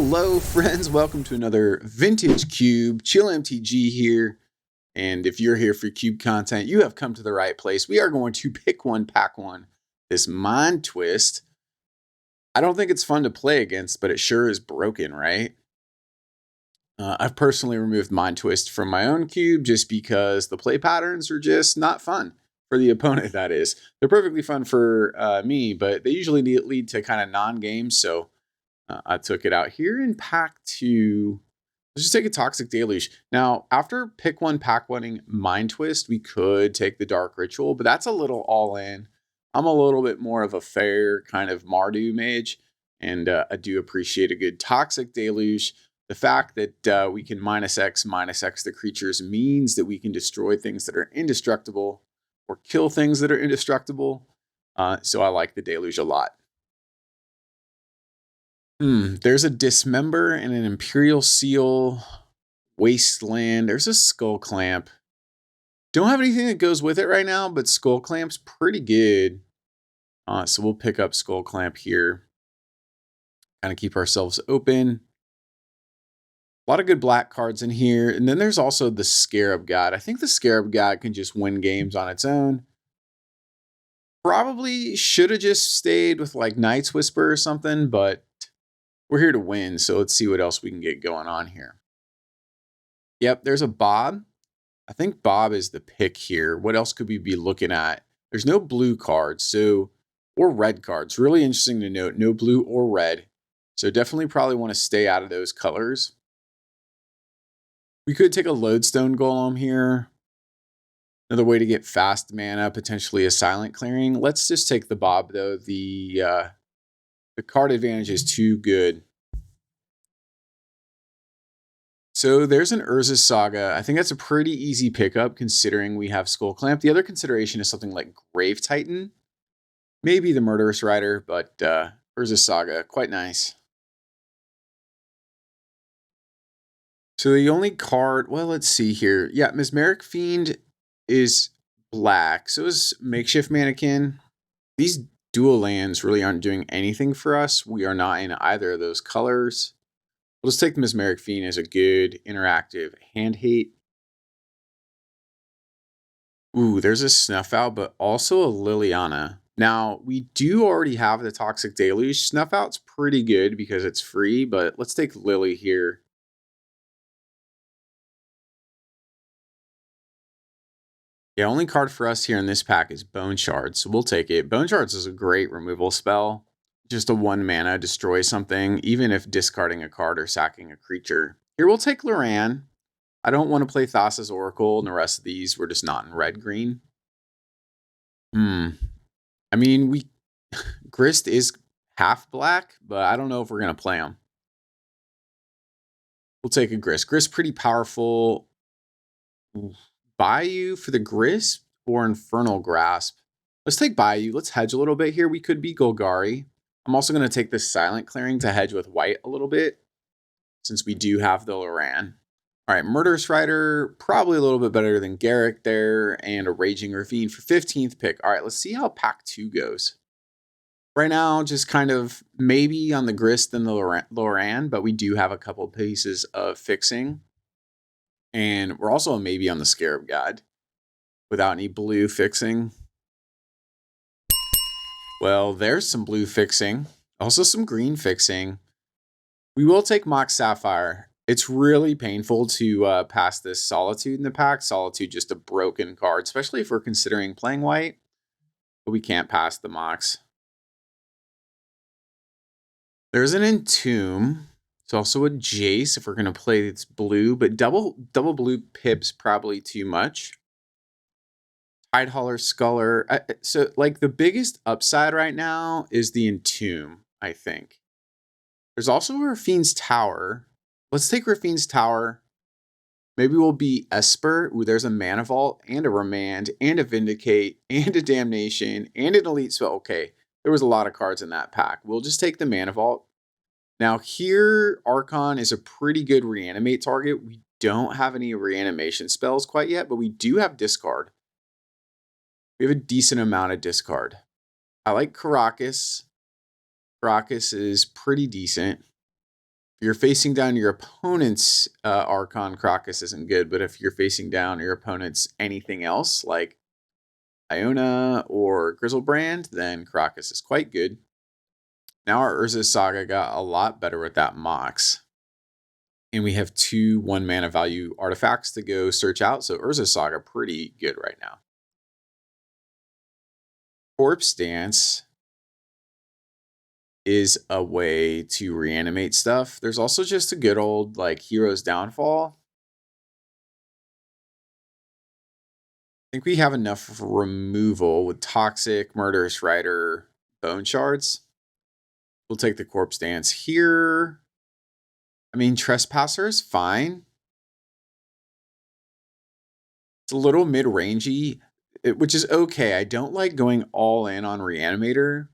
Hello friends, welcome to another Vintage Cube. Chill MTG here. And if you're here for Cube content, you have come to the right place. We are going to pick one, pack one, this Mind Twist. I don't think it's fun to play against, but it sure is broken, right? I've personally removed Mind Twist from my own cube just because the play patterns are just not fun for the opponent, that is. They're perfectly fun for me, but they usually lead to kind of non-games, so I took it out here in pack 2. Let's just take a Toxic Deluge. Now, after pick one, pack one Mind Twist, we could take the Dark Ritual, but that's a little all in. I'm a little bit more of a fair kind of Mardu mage, and I do appreciate a good Toxic Deluge. The fact that we can minus X the creatures means that we can destroy things that are indestructible or kill things that are indestructible. So I like the Deluge a lot. There's a Dismember and an Imperial Seal, Wasteland. There's a Skull Clamp. Don't have anything that goes with it right now, but Skull Clamp's pretty good. So we'll pick up Skull Clamp here. Kind of keep ourselves open. A lot of good black cards in here. And then there's also the Scarab God. I think the Scarab God can just win games on its own. Probably should have just stayed with like Night's Whisper or something, but we're here to win, so let's see what else we can get going on here. Yep, there's a Bob. I think Bob is the pick here. What else could we be looking at? There's no blue cards, or red cards. Really interesting to note, no blue or red. So definitely probably want to stay out of those colors. We could take a Lodestone Golem here. Another way to get fast mana, potentially a Silent Clearing. Let's just take the Bob, though. The card advantage is too good. So there's an Urza's Saga. I think that's a pretty easy pickup considering we have Skull Clamp. The other consideration is something like Grave Titan. Maybe the Murderous Rider, but Urza's Saga, quite nice. So the only card, well, let's see here. Yeah, Mesmeric Fiend is black. So is Makeshift Mannequin. These dual lands really aren't doing anything for us. We are not in either of those colors. We'll just take the Mesmeric Fiend as a good interactive hand hate. Ooh, there's a Snuff Out, but also a Liliana. Now, we do already have the Toxic Deluge. Snuff Out's pretty good because it's free, but let's take Lily here. Yeah, only card for us here in this pack is Bone Shards, so we'll take it. Bone Shards is a great removal spell. Just a 1 mana, destroy something, even if discarding a card or sacking a creature. Here we'll take Loran. I don't want to play Thassa's Oracle, and the rest of these we're just not in red-green. I mean, Grist is half black, but I don't know if we're going to play him. We'll take a Grist. Grist pretty powerful. Bayou for the Grist or Infernal Grasp? Let's take Bayou. Let's hedge a little bit here. We could be Golgari. I'm also going to take this Silent Clearing to hedge with white a little bit since we do have the Loran. All right, Murderous Rider, probably a little bit better than Garrick there, and a Raging Ravine for 15th pick. All right, let's see how pack 2 goes. Right now, just kind of maybe on the Grist than the Loran, but we do have a couple pieces of fixing. And we're also maybe on the Scarab God without any blue fixing. Well, there's some blue fixing. Also some green fixing. We will take Mox Sapphire. It's really painful to pass this Solitude in the pack. Solitude, just a broken card, especially if we're considering playing white. But we can't pass the Mox. There's an Entomb. It's also a Jace if we're going to play it's blue, but double blue pips probably too much. Tidehauler, Sculler. So like the biggest upside right now is the Entomb, I think. There's also Rafine's Tower. Let's take Rafine's Tower. Maybe we'll be Esper. Ooh, there's a Mana Vault and a Remand and a Vindicate and a Damnation and an Elite Spell. Okay, there was a lot of cards in that pack. We'll just take the Mana Vault. Now here, Archon is a pretty good reanimate target. We don't have any reanimation spells quite yet, but we do have discard. We have a decent amount of discard. I like Caracas. Caracas is pretty decent. If you're facing down your opponent's Archon, Crocus isn't good, but if you're facing down your opponent's anything else, like Iona or Grizzlebrand, then Crocus is quite good. Now our Urza Saga got a lot better with that Mox. And we have 2 1-mana value artifacts to go search out, so Urza Saga pretty good right now. Corpse Dance is a way to reanimate stuff. There's also just a good old like Hero's Downfall. I think we have enough removal with Toxic, Murderous Rider, Bone Shards. We'll take the Corpse Dance here. I mean, Trespasser is fine. It's a little mid-rangey, which is okay. I don't like going all in on Reanimator.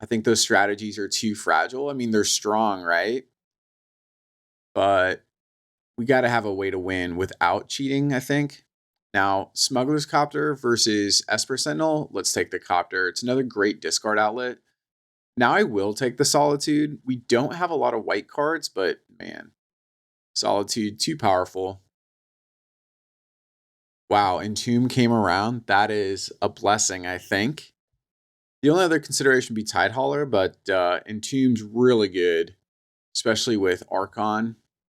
I think those strategies are too fragile. I mean, they're strong, right? But we got to have a way to win without cheating, I think. Now, Smuggler's Copter versus Esper Sentinel. Let's take the Copter. It's another great discard outlet. Now I will take the Solitude. We don't have a lot of white cards, but man, Solitude, too powerful. Wow, Entomb came around. That is a blessing, I think. The only other consideration would be Tidehauler, but Entomb's really good, especially with Archon.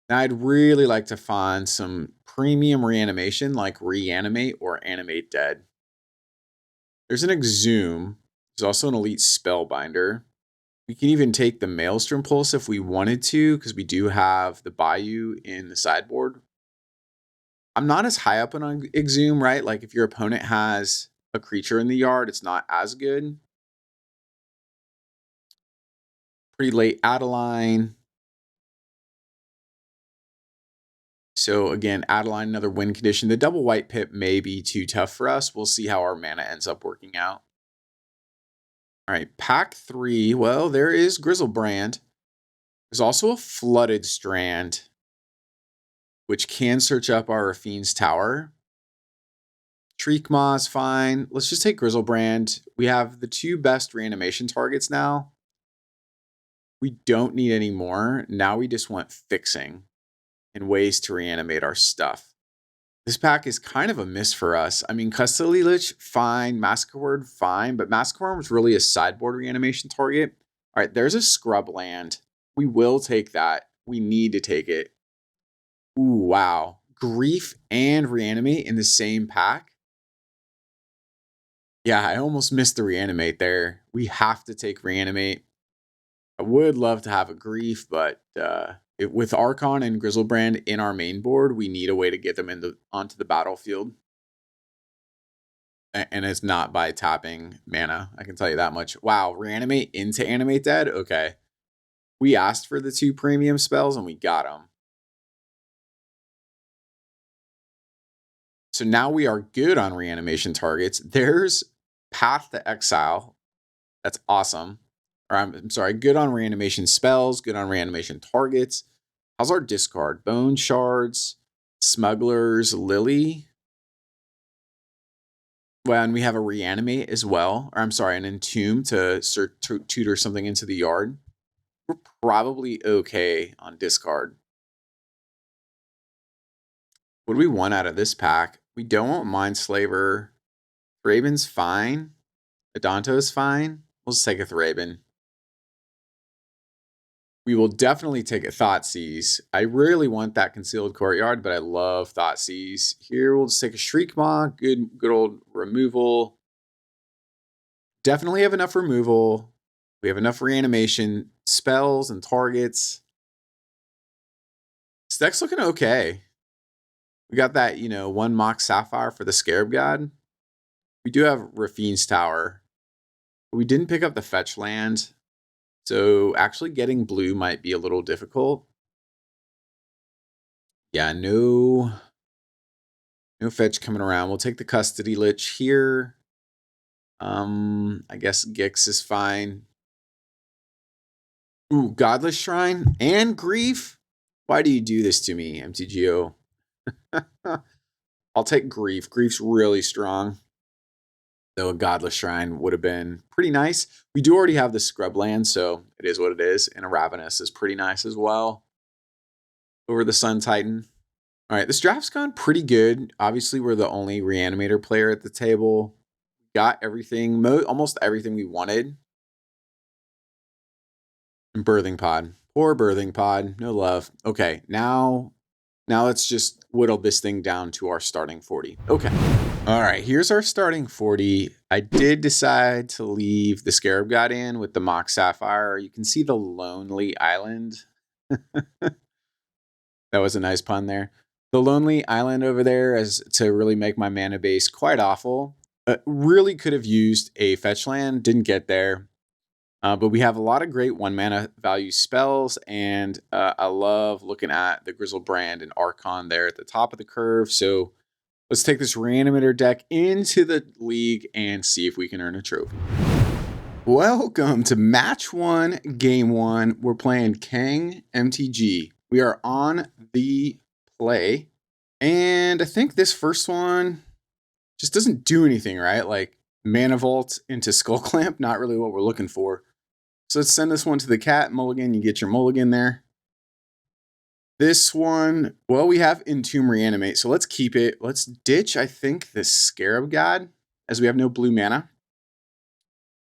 Now I'd really like to find some premium reanimation like Reanimate or Animate Dead. There's an Exhume. There's also an Elite Spellbinder. We can even take the Maelstrom Pulse if we wanted to, because we do have the Bayou in the sideboard. I'm not as high up on Exhume, right? Like if your opponent has a creature in the yard, it's not as good. Pretty late Adeline. So again, Adeline, another win condition. The double white pip may be too tough for us. We'll see how our mana ends up working out. All right, pack 3. Well, there is Grizzlebrand. There's also a Flooded Strand, which can search up our Raffine's Tower. Shriekmaw is fine. Let's just take Grizzlebrand. We have the 2 best reanimation targets now. We don't need any more. Now we just want fixing and ways to reanimate our stuff. This pack is kind of a miss for us. I mean, Custody Lich, fine. Massacre Word, fine. But Massacre Word was really a sideboard reanimation target. All right, there's a Scrubland. We will take that. We need to take it. Ooh, wow. Grief and Reanimate in the same pack? Yeah, I almost missed the Reanimate there. We have to take Reanimate. I would love to have a Grief, but with Archon and Grizzlebrand in our main board, we need a way to get them onto the battlefield. And it's not by tapping mana, I can tell you that much. Wow, Reanimate into Animate Dead? Okay. We asked for the 2 premium spells and we got them. So now we are good on reanimation targets. There's Path to Exile. That's awesome. Or I'm sorry, good on reanimation spells, good on reanimation targets. How's our discard? Bone Shards, Smugglers, Lily. Well, and we have a Reanimate as well. Or I'm sorry, an Entomb to tutor something into the yard. We're probably okay on discard. What do we want out of this pack? We don't want Mindslaver. Thraben's fine. Adonto's fine. We'll just take a Thraben. We will definitely take a Thoughtseize. I really want that Concealed Courtyard, but I love Thoughtseize. Here, we'll just take a Shriekmaw. Good old removal. Definitely have enough removal. We have enough reanimation spells and targets. This deck's looking okay. We got that, 1 Mox Sapphire for the Scarab God. We do have Raffine's Tower. We didn't pick up the fetch land. So actually getting blue might be a little difficult. Yeah, no fetch coming around. We'll take the Custody Lich here. I guess Gix is fine. Ooh, Godless Shrine and Grief? Why do you do this to me, MTGO? I'll take Grief. Grief's really strong. Though a Godless Shrine would have been pretty nice. We do already have the Scrubland, so it is what it is. And a Ravenous is pretty nice as well. over the Sun Titan. All right, this draft's gone pretty good. Obviously, we're the only Reanimator player at the table. Got everything, almost everything we wanted. And Birthing Pod. Poor Birthing Pod. No love. Okay, now let's just whittle this thing down to our starting 40. Okay. All right, here's our starting 40. I did decide to leave the Scarab God in with the Mock Sapphire. You can see the Lonely Island. That was a nice pun there. The Lonely Island over there as to really make my mana base quite awful. Really could have used a fetch land. Didn't get there. But we have a lot of great 1 mana value spells, and I love looking at the Grizzle Brand and Archon there at the top of the curve. So let's take this Reanimator deck into the league and see if we can earn a trophy. Welcome to match 1, game 1. We're playing Kang MTG. We are on the play, and I think this first one just doesn't do anything, right? Like Mana Vault into Skull Clamp, not really what we're looking for. So let's send this one to the cat mulligan. You get your mulligan there. This one, well, we have Entomb Reanimate, so let's keep it. Let's ditch, I think, the Scarab God, as we have no blue mana.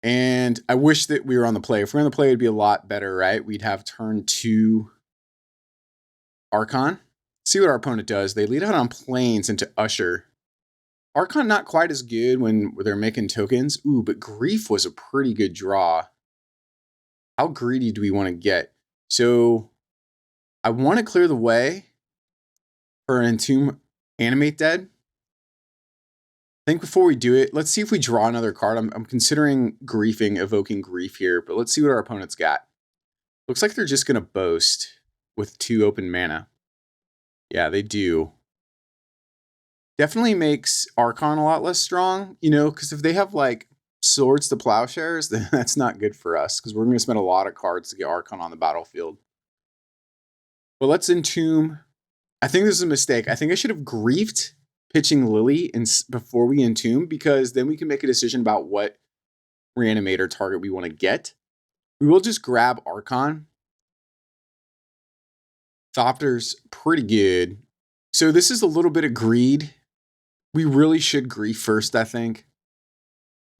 And I wish that we were on the play. If we're on the play, it'd be a lot better, right? We'd have turn 2 Archon. See what our opponent does. They lead out on planes into Usher. Archon not quite as good when they're making tokens. Ooh, but Grief was a pretty good draw. How greedy do we want to get? So I want to clear the way for an Entomb Animate Dead. I think before we do it, let's see if we draw another card. I'm considering evoking Grief here, but let's see what our opponent's got. Looks like they're just going to boast with 2 open mana. Yeah, they do. Definitely makes Archon a lot less strong, you know, because if they have like Swords to Plowshares, then that's not good for us, because we're going to spend a lot of cards to get Archon on the battlefield. But let's Entomb. I think this is a mistake. I think I should have griefed pitching Lily before we Entomb, because then we can make a decision about what Reanimator target we want to get. We will just grab Archon. Thopter's pretty good. So this is a little bit of greed. We really should grief first, I think.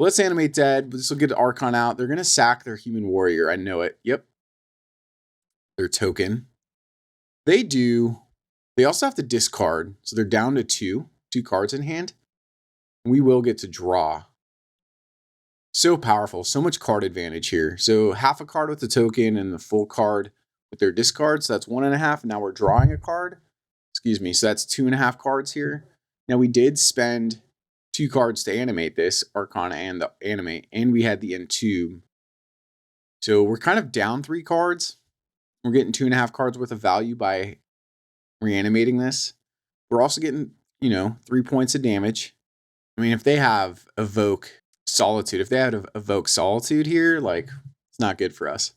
Let's Animate Dead. This will get Archon out. They're going to sack their Human Warrior. I know it. Yep. Their token. They do. They also have to discard. So they're down to 2 cards in hand. We will get to draw. So powerful. So much card advantage here. So half a card with the token and the full card with their discard. So that's 1.5. Now we're drawing a card. Excuse me. So that's 2.5 cards here. Now we did spend 2 cards to animate this, Arcana and the animate, and we had the Entomb. So we're kind of down 3 cards. We're getting 2.5 cards worth of value by reanimating this. We're also getting, 3 points of damage. I mean, if they have Evoke Solitude, if they had Evoke Solitude here, like, it's not good for us.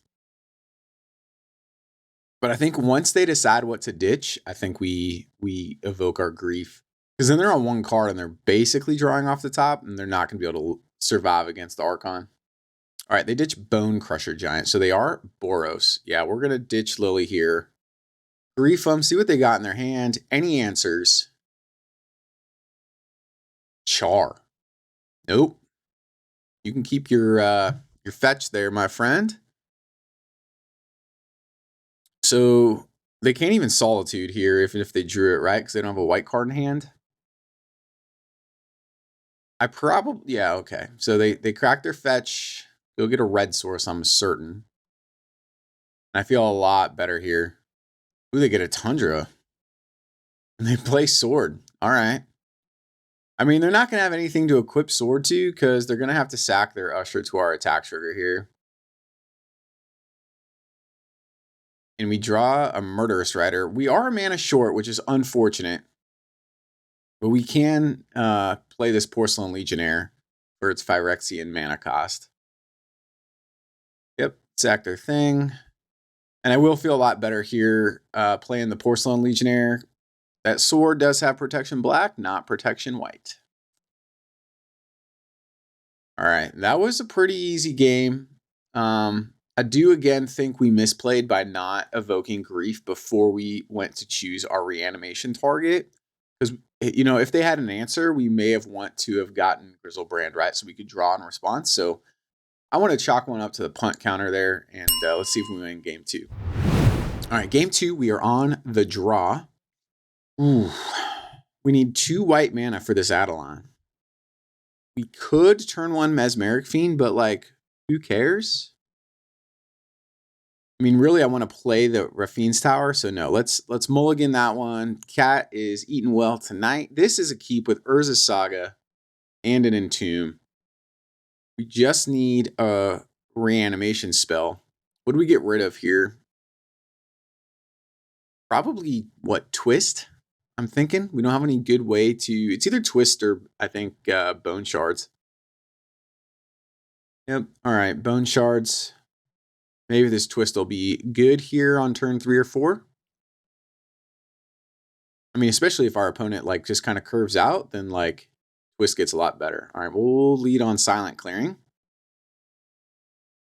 But I think once they decide what to ditch, I think we evoke our Grief. Because then they're on 1 card and they're basically drawing off the top, and they're not going to be able to survive against the Archon. All right, they ditch Bone Crusher Giant. So they are Boros. Yeah, we're going to ditch Lily here. Grief them, see what they got in their hand. Any answers? Char. Nope. You can keep your fetch there, my friend. So they can't even Solitude here if they drew it, right? Because they don't have a white card in hand. Yeah, okay. So they crack their fetch. Go get a red source, I'm certain. I feel a lot better here. Ooh, they get a Tundra. And they play Sword. All right. I mean, they're not going to have anything to equip Sword to, because they're going to have to sack their Usher to our attack trigger here. And we draw a Murderous Rider. We are a mana short, which is unfortunate. But we can play this Porcelain Legionnaire for its Phyrexian mana cost. Yep, sack their thing. And I will feel a lot better here playing the Porcelain Legionnaire. That sword does have protection black, not protection white. All right, that was a pretty easy game. I do again think we misplayed by not evoking grief before we went to choose our reanimation target. Because, you know, if they had an answer, we may have want to have gotten Grizzlebrand, right? So we could draw in response. So I want to chalk one up to the punt counter there. And let's see if we win game 2. All right, game 2, we are on the draw. Ooh, we need 2 white mana for this Adeline. We could turn 1 Mesmeric Fiend, but like, who cares? I mean, really, I want to play the Rafine's Tower, so no. Let's mulligan that one. Cat is eating well tonight. This is a keep with Urza's Saga and an Entomb. We just need a reanimation spell. What do we get rid of here? Probably, what, Twist? I'm thinking. We don't have any good way to... It's either Twist or, I think, Bone Shards. Yep, all right, Bone Shards. Maybe this Twist will be good here on turn 3 or 4. I mean, especially if our opponent like just kind of curves out, then like Twist gets a lot better. All right, we'll lead on Silent Clearing.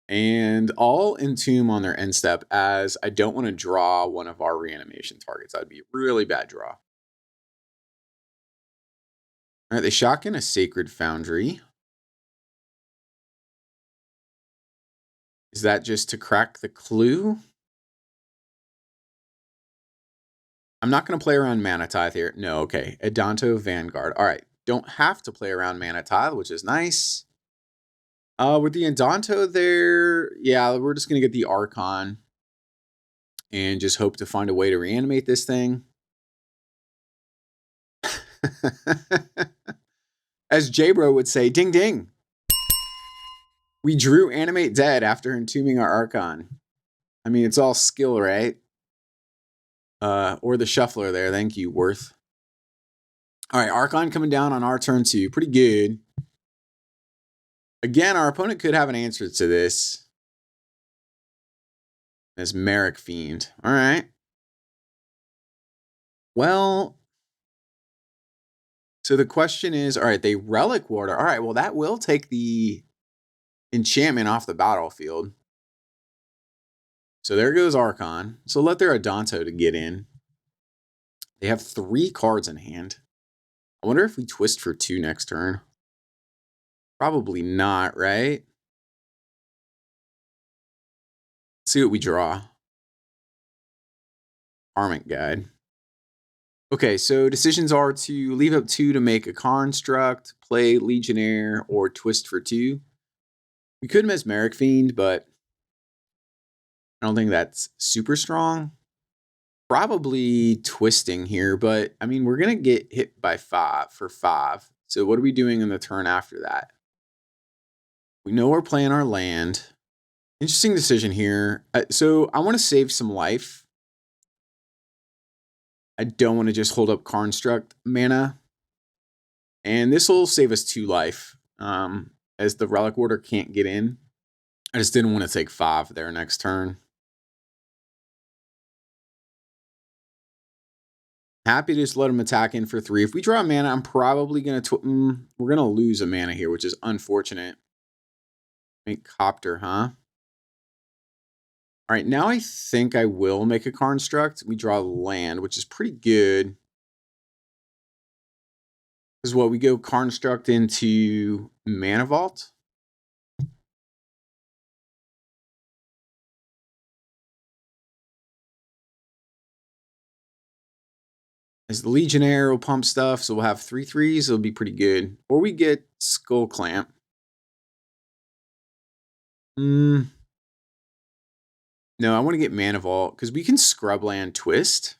And I'll Entomb on their end step, as I don't want to draw one of our reanimation targets. That'd be a really bad draw. All right, they shotgun a Sacred Foundry. Is that just to crack the clue? I'm not going to play around Mana Tithe here. No, okay. Edonto Vanguard. All right, don't have to play around Mana Tithe, which is nice. With the Edonto there, yeah, we're just going to get the Archon and just hope to find a way to reanimate this thing. As J-Bro would say, ding ding. We drew Animate Dead after entombing our Archon. I mean, it's all skill, right? Or the Shuffler there. Thank you, Worth. All right, Archon coming down on our turn 2. Pretty good. Again, our opponent could have an answer to this. As Merrick Fiend. All right. Well, so the question is, all right, they Relic Warder. All right, well, that will take the enchantment off the battlefield. So there goes Archon. So let their Edonto to get in. They have 3 cards in hand. I wonder if we twist for 2 next turn. Probably not, right? Let's see what we draw. Karmic Guide. Okay, so decisions are to leave up 2 to make a construct, play Legionnaire, or twist for 2. We could Mesmeric Fiend, but I don't think that's super strong. Probably twisting here, but I mean, we're going to get hit by 5 for 5. So what are we doing in the turn after that? We know we're playing our land. Interesting decision here. So I want to save some life. I don't want to just hold up construct mana. And this will save us 2 life, as the Relic Warder can't get in. I just didn't want to take 5 there next turn. Happy to just let him attack in for 3. If we draw a mana, I'm probably going to... we're going to lose a mana here, which is unfortunate. Make Copter, huh? All right, now I think I will make a construct. We draw land, which is pretty good. Is what we go construct into Mana Vault. As the Legionnaire will pump stuff, so we'll have 3/3s. It'll be pretty good. Or we get Skull Clamp. No, I want to get Mana Vault because we can Scrubland Twist.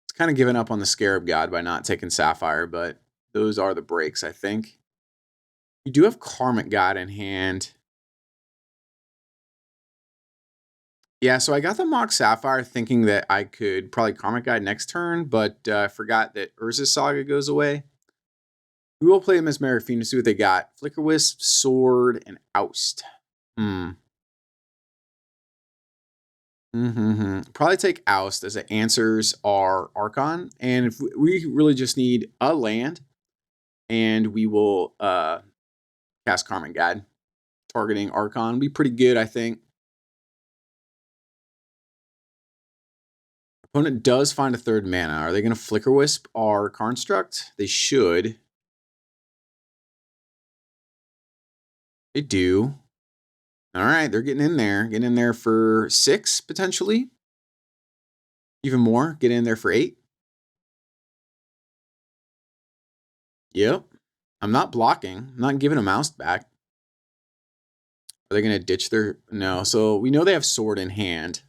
It's kind of giving up on the Scarab God by not taking Sapphire, but those are the breaks, I think. We do have Karmic God in hand. Yeah, so I got the Mox Sapphire thinking that I could probably Karmic Guide next turn, but I forgot that Urza's Saga goes away. We will play them as Mesmeric Fiend to see what they got. Flicker Wisp, Sword, and Oust. Probably take Oust as it answers our Archon. And if we really just need a land, and we will cast Karmic Guide. targeting Archon. Be pretty good, I think. Opponent does find a third mana. Are they going to Flicker Wisp our Construct? They should. They do. All right, they're getting in there. Getting in there for 6, potentially. Even more. Get in there for 8. Yep. I'm not blocking. I'm not giving a mouse back. Are they going to ditch their... No. So we know they have Sword in hand.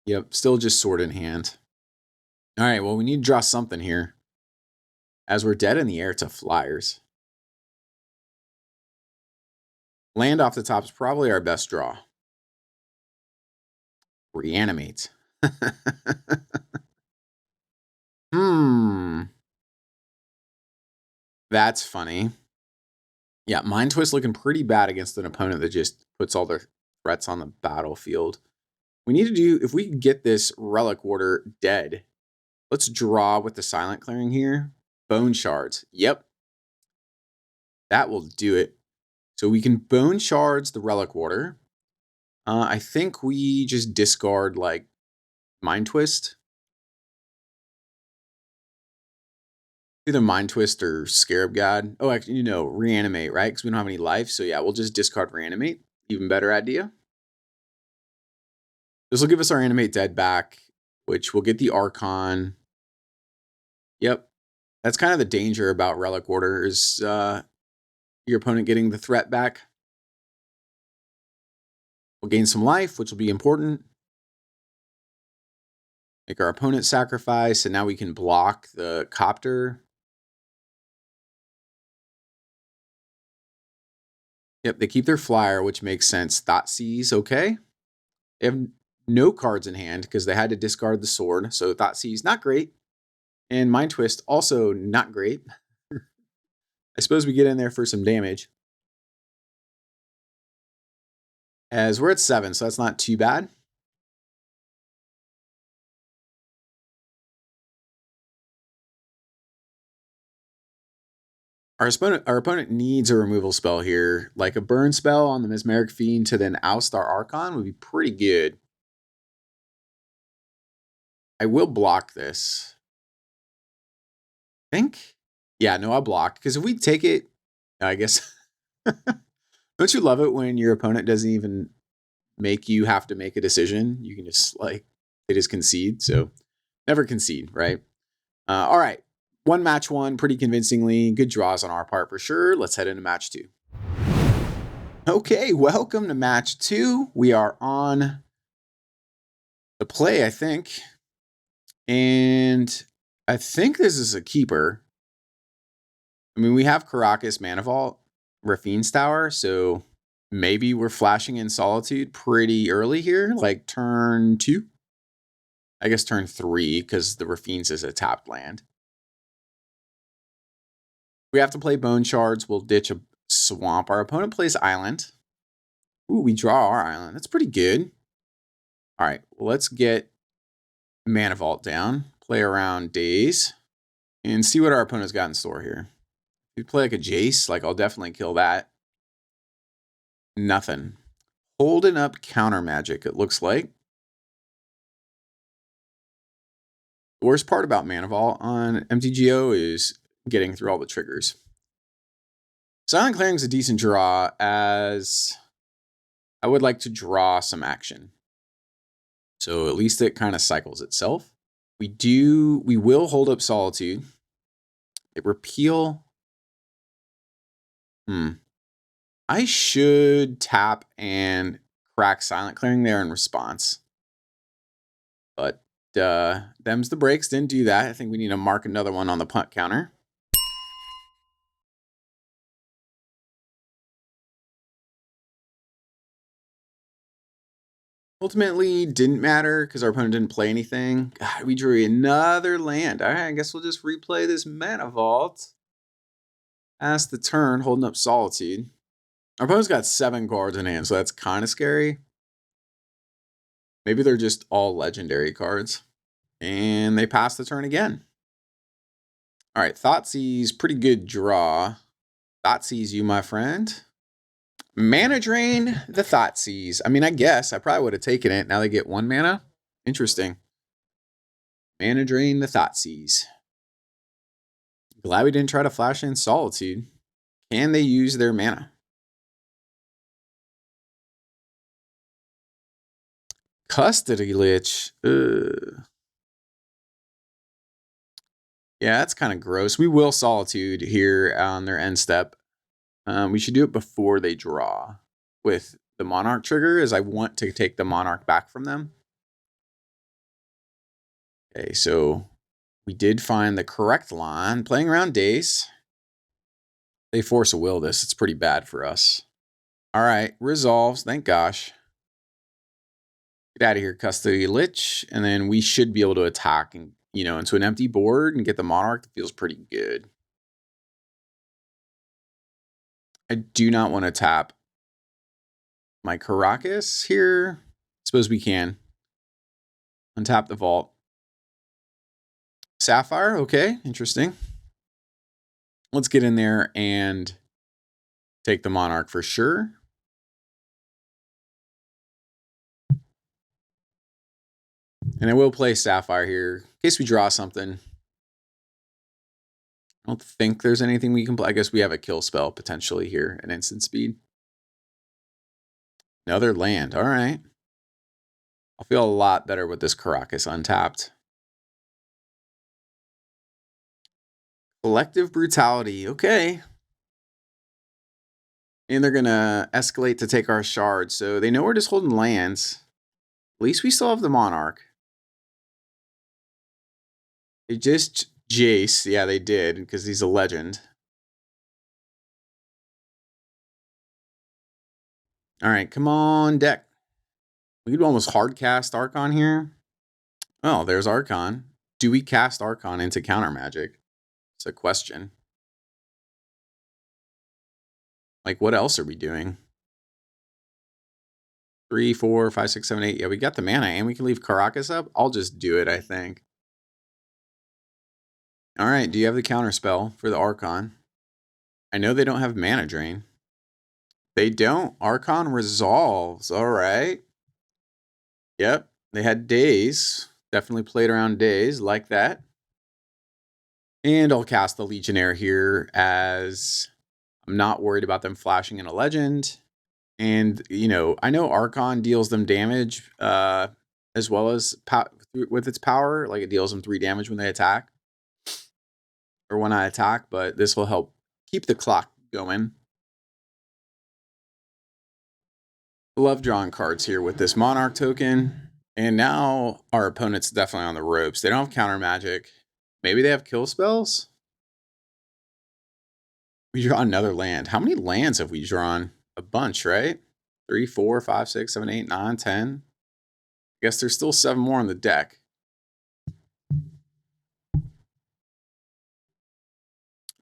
Yep. Still just Sword in hand. All right. Well, we need to draw something here. As we're dead in the air to Flyers. Land off the top is probably our best draw. Reanimate. That's funny. Yeah, Mind Twist looking pretty bad against an opponent that just puts all their threats on the battlefield. We need to do, if we can get this Relic Warder dead, let's draw with the Silent Clearing here. Bone Shards. Yep. That will do it. So we can Bone Shards the Relic Warder. I think we just discard, like, Mind Twist. Either Mind Twist or Scarab God. Oh, actually, Reanimate, right? Because we don't have any life. So yeah, we'll just discard Reanimate. Even better idea. This will give us our Animate Dead back, which will get the Archon. Yep. That's kind of the danger about Relic Warder is your opponent getting the threat back. We'll gain some life, which will be important. Make our opponent sacrifice, and now we can block the Copter. Yep, they keep their Flyer, which makes sense. Thoughtseize, okay. They have no cards in hand because they had to discard the sword. So Thoughtseize, not great. And Mind Twist, also not great. I suppose we get in there for some damage. As we're at 7, so that's not too bad. Our opponent needs a removal spell here. Like a burn spell on the Mesmeric Fiend to then oust our Archon would be pretty good. I will block this. I think. Yeah, no, I'll block. Because if we take it, I guess. Don't you love it when your opponent doesn't even make you have to make a decision? You can just, like, they just concede. So never concede, right? All right. Match one, pretty convincingly. Good draws on our part for sure. Let's head into match 2. Okay, welcome to match 2. We are on the play, I think. And I think this is a keeper. I mean, we have Caracas, Mana Vault, Rafine's Tower, so maybe we're flashing in Solitude pretty early here, like turn 2. I guess turn 3, because the Rafine's is a tapped land. We have to play Bone Shards. We'll ditch a Swamp. Our opponent plays Island. Ooh, we draw our Island. That's pretty good. All right, well, let's get Mana Vault down. Play around Daze. And see what our opponent's got in store here. If we play like a Jace, like I'll definitely kill that. Nothing. Holding up Counter Magic, it looks like. The worst part about Mana Vault on MTGO is getting through all the triggers. Silent Clearing is a decent draw, as I would like to draw some action. So at least it kind of cycles itself. We will hold up Solitude. It repeal. I should tap and crack Silent Clearing there in response. But them's the breaks. Didn't do that. I think we need to mark another one on the punt counter. Ultimately, didn't matter because our opponent didn't play anything. God, we drew another land. All right, I guess we'll just replay this Mana Vault. As the turn, holding up Solitude. Our opponent's got 7 cards in hand, so that's kind of scary. Maybe they're just all legendary cards. And they pass the turn again. All right, Thoughtseize, pretty good draw. Thoughtseize you, my friend. Mana Drain the Thoughtseize. I mean, I guess I probably would have taken it. Now they get 1 mana. Interesting. Mana Drain the Thoughtseize. Glad we didn't try to flash in Solitude. Can they use their mana? Custody Lich. Yeah, that's kind of gross. We will Solitude here on their end step. We should do it before they draw with the Monarch trigger, as I want to take the Monarch back from them. Okay, so we did find the correct line. Playing around Daze. They force a will this. It's pretty bad for us. All right, resolves. Thank gosh. Get out of here, Custody Lich. And then we should be able to attack and, into an empty board and get the Monarch. That feels pretty good. I do not want to tap my Caracas here. Suppose we can. Untap the Vault. Sapphire, okay, interesting. Let's get in there and take the Monarch for sure. And I will play Sapphire here in case we draw something. I don't think there's anything we can play. I guess we have a kill spell potentially here, an instant speed. Another land, all right. I'll feel a lot better with this Caracas untapped. Collective Brutality, okay. And they're gonna escalate to take our shards. So they know we're just holding lands. At least we still have the Monarch. They just Jace. Yeah, they did, because he's a legend. All right, come on, deck. We could almost hard cast Archon here. Oh, there's Archon. Do we cast Archon into counter magic? It's a question. Like, what else are we doing? 3, 4, 5, 6, 7, 8. Yeah, we got the mana, and we can leave Caracas up. I'll just do it, I think. All right, do you have the counter spell for the Archon? I know they don't have mana drain. They don't. Archon resolves. All right. Yep, they had Daze. Definitely played around Daze, like that. And I'll cast the Legionnaire here, as I'm not worried about them flashing in a legend. And, I know Archon deals them damage as well as with its power. Like, it deals them 3 damage when they attack. Or when I attack, but this will help keep the clock going. Love drawing cards here with this Monarch token. And now our opponent's definitely on the ropes. They don't have counter magic. Maybe they have kill spells? We draw another land. How many lands have we drawn? A bunch, right? 3, 4, 5, 6, 7, 8, 9, 10. I guess there's still 7 more on the deck.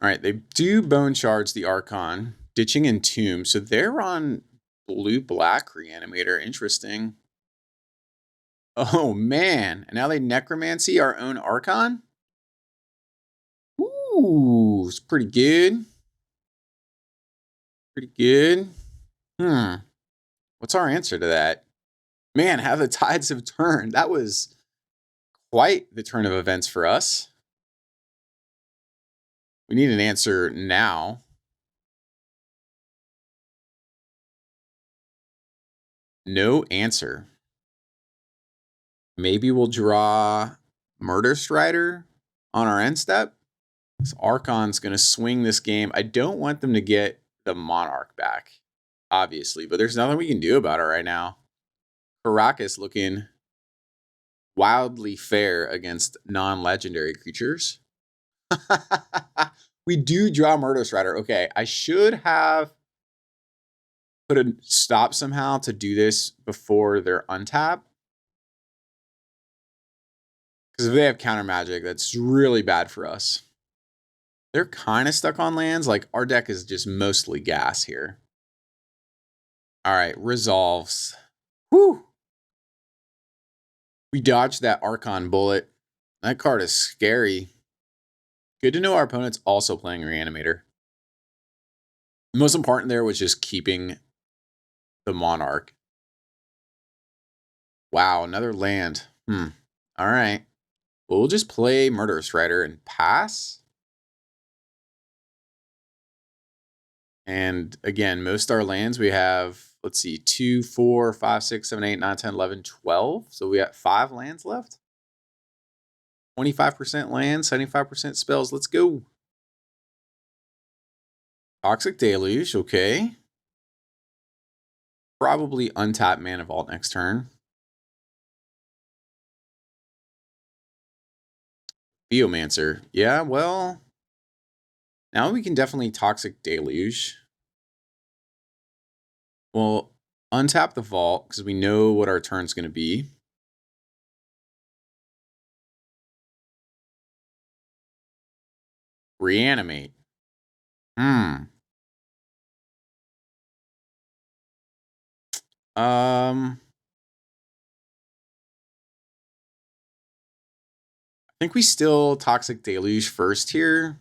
All right, they do bone charge the Archon, ditching Entomb. So they're on blue-black Reanimator. Interesting. Oh, man. And now they Necromancy our own Archon? Ooh, it's pretty good. Pretty good. What's our answer to that? Man, how the tides have turned. That was quite the turn of events for us. We need an answer now. No answer. Maybe we'll draw Murder Strider on our end step. This Archon's going to swing this game. I don't want them to get the Monarch back, obviously, but there's nothing we can do about it right now. Caracas looking wildly fair against non-legendary creatures. We do draw Murder Strider. Okay, I should have put a stop somehow to do this before they're untapped. Because if they have counter magic, that's really bad for us. They're kind of stuck on lands. Like, our deck is just mostly gas here. All right, resolves. Whew. We dodged that Archon bullet. That card is scary. Good to know our opponent's also playing Reanimator. The most important there was just keeping the Monarch. Wow, another land. All right. Well, we'll just play Murderous Rider and pass. And again, most of our lands we have, let's see, 2, 4, 5, 6, 7, 8, 9, 10, 11, 12. So we got 5 lands left. 25% lands, 75% spells. Let's go. Toxic Deluge, okay. Probably untap Mana Vault next turn. Geomancer. Yeah, well, now we can definitely Toxic Deluge. We'll untap the Vault because we know what our turn's going to be. Reanimate. I think we still Toxic Deluge first here.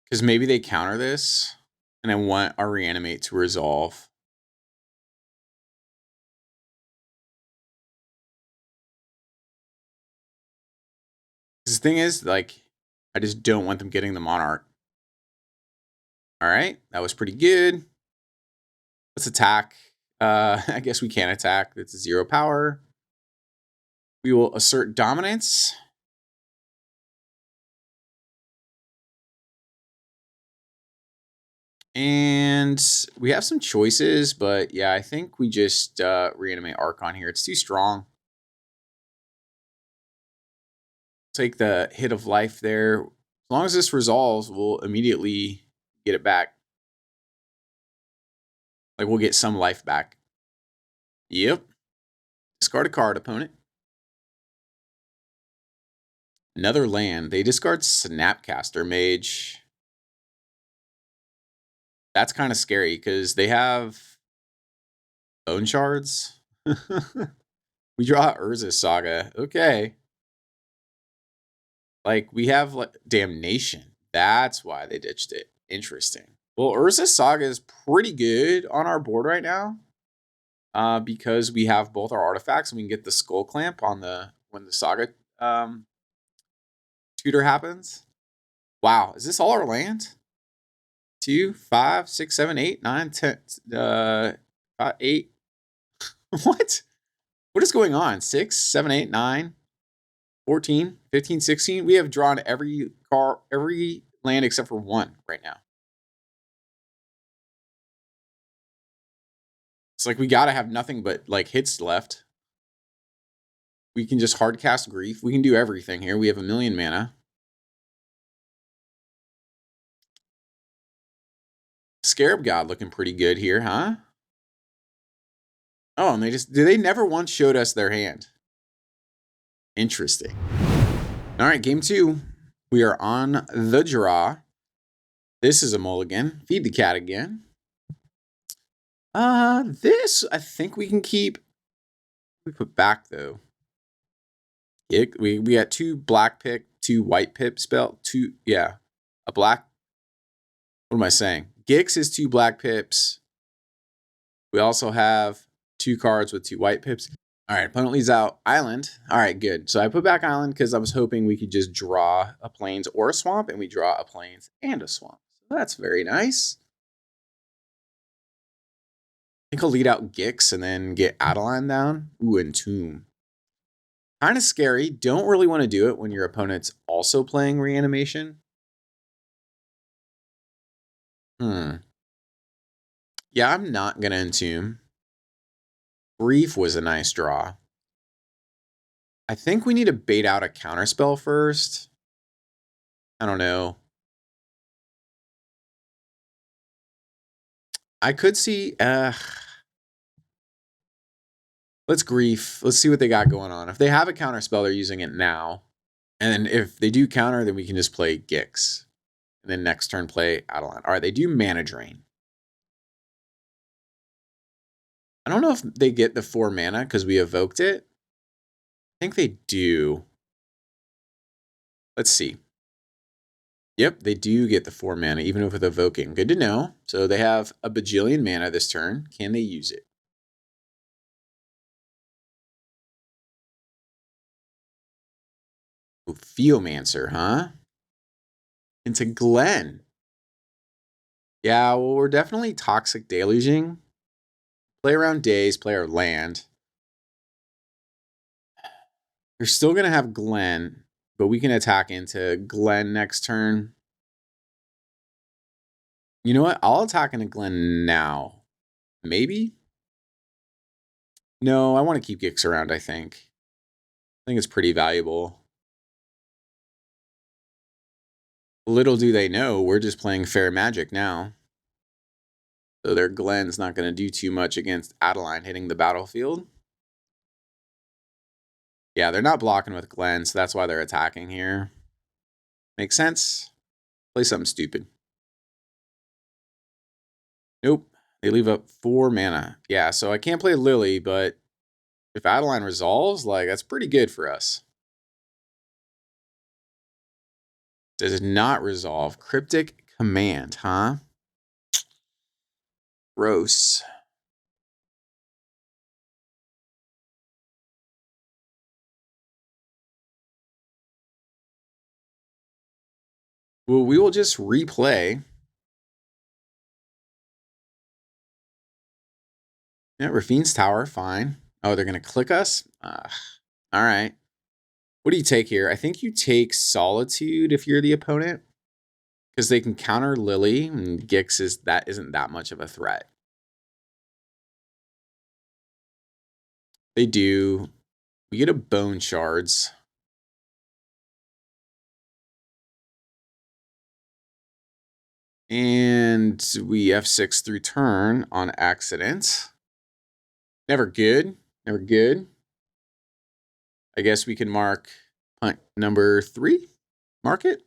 Because maybe they counter this, and I want our Reanimate to resolve. The thing is, like, I just don't want them getting the Monarch. All right, that was pretty good. Let's attack. I guess we can attack. It's a 0 power. We will assert dominance. And we have some choices, but yeah, I think we just reanimate Archon here. It's too strong. Take the hit of life there. As long as this resolves, we'll immediately get it back. Like, we'll get some life back. Yep. Discard a card, opponent. Another land. They discard Snapcaster Mage. That's kind of scary because they have Bone Shards. We draw Urza Saga. Okay. Like, we have like Damnation. That's why they ditched it. Interesting. Well, Urza Saga is pretty good on our board right now. Because we have both our artifacts and we can get the Skull Clamp on when the Saga tutor happens. Wow, is this all our land? 2, 5, 6, 7, 8, 9, 10, 8. What? What is going on? 6, 7, 8, 9, 14, 15, 16. We have drawn every land except for 1 right now. It's like we gotta have nothing but like hits left. We can just hard cast Grief. We can do everything here. We have 1,000,000 mana. Scarab God looking pretty good here, huh? Oh, and they never once showed us their hand. Interesting. All right, game 2. We are on the draw. This is a mulligan. Feed the cat again. This I think we can keep. We put back though. Yeah, we got 2 black pick, 2 white pip spell, 2 a black. What am I saying? Gix is 2 black pips. We also have 2 cards with 2 white pips. All right, opponent leaves out Island. All right, good. So I put back Island because I was hoping we could just draw a Plains or a Swamp, and we draw a Plains and a Swamp. So that's very nice. I think I'll lead out Gix and then get Adeline down. Ooh, and Tomb. Kind of scary. Don't really want to do it when your opponent's also playing Reanimation. Yeah, I'm not going to Entomb. Grief was a nice draw. I think we need to bait out a counterspell first. I don't know. I could see... let's Grief. Let's see what they got going on. If they have a counterspell, they're using it now. And then if they do counter, then we can just play Gix. And then next turn play Adeline. All right, they do Mana Drain. I don't know if they get the 4 mana because we evoked it. think they do. Let's see. Yep, they do get the 4 mana, even with evoking. Good to know. So they have a bajillion mana this turn. Can they use it? Ooh, Theomancer, huh? Into Glen. Yeah, well, we're definitely toxic deluging. Play around days, play our land. You're still going to have Glen, but we can attack into Glen next turn. You know what? I'll attack into Glen now. Maybe? No, I want to keep Gix around, I think. I think it's pretty valuable. Little do they know, we're just playing fair magic now. So their Glen's not going to do too much against Adeline hitting the battlefield. Yeah, they're not blocking with Glen, so that's why they're attacking here. Makes sense? Play something stupid. Nope. They leave up 4 mana. Yeah, so I can't play Lily, but if Adeline resolves, like, that's pretty good for us. Does not resolve. Cryptic Command, huh? Gross. Well, we will just replay. Yeah, Rafine's Tower, fine. Oh, they're going to click us? All right. What do you take here? I think you take Solitude if you're the opponent, because they can counter Lily, and Gix isn't that much of a threat. They do. We get a Bone Shards. And we F6 through turn on accident. Never good. Never good. I guess we can mark punt number 3. Mark it.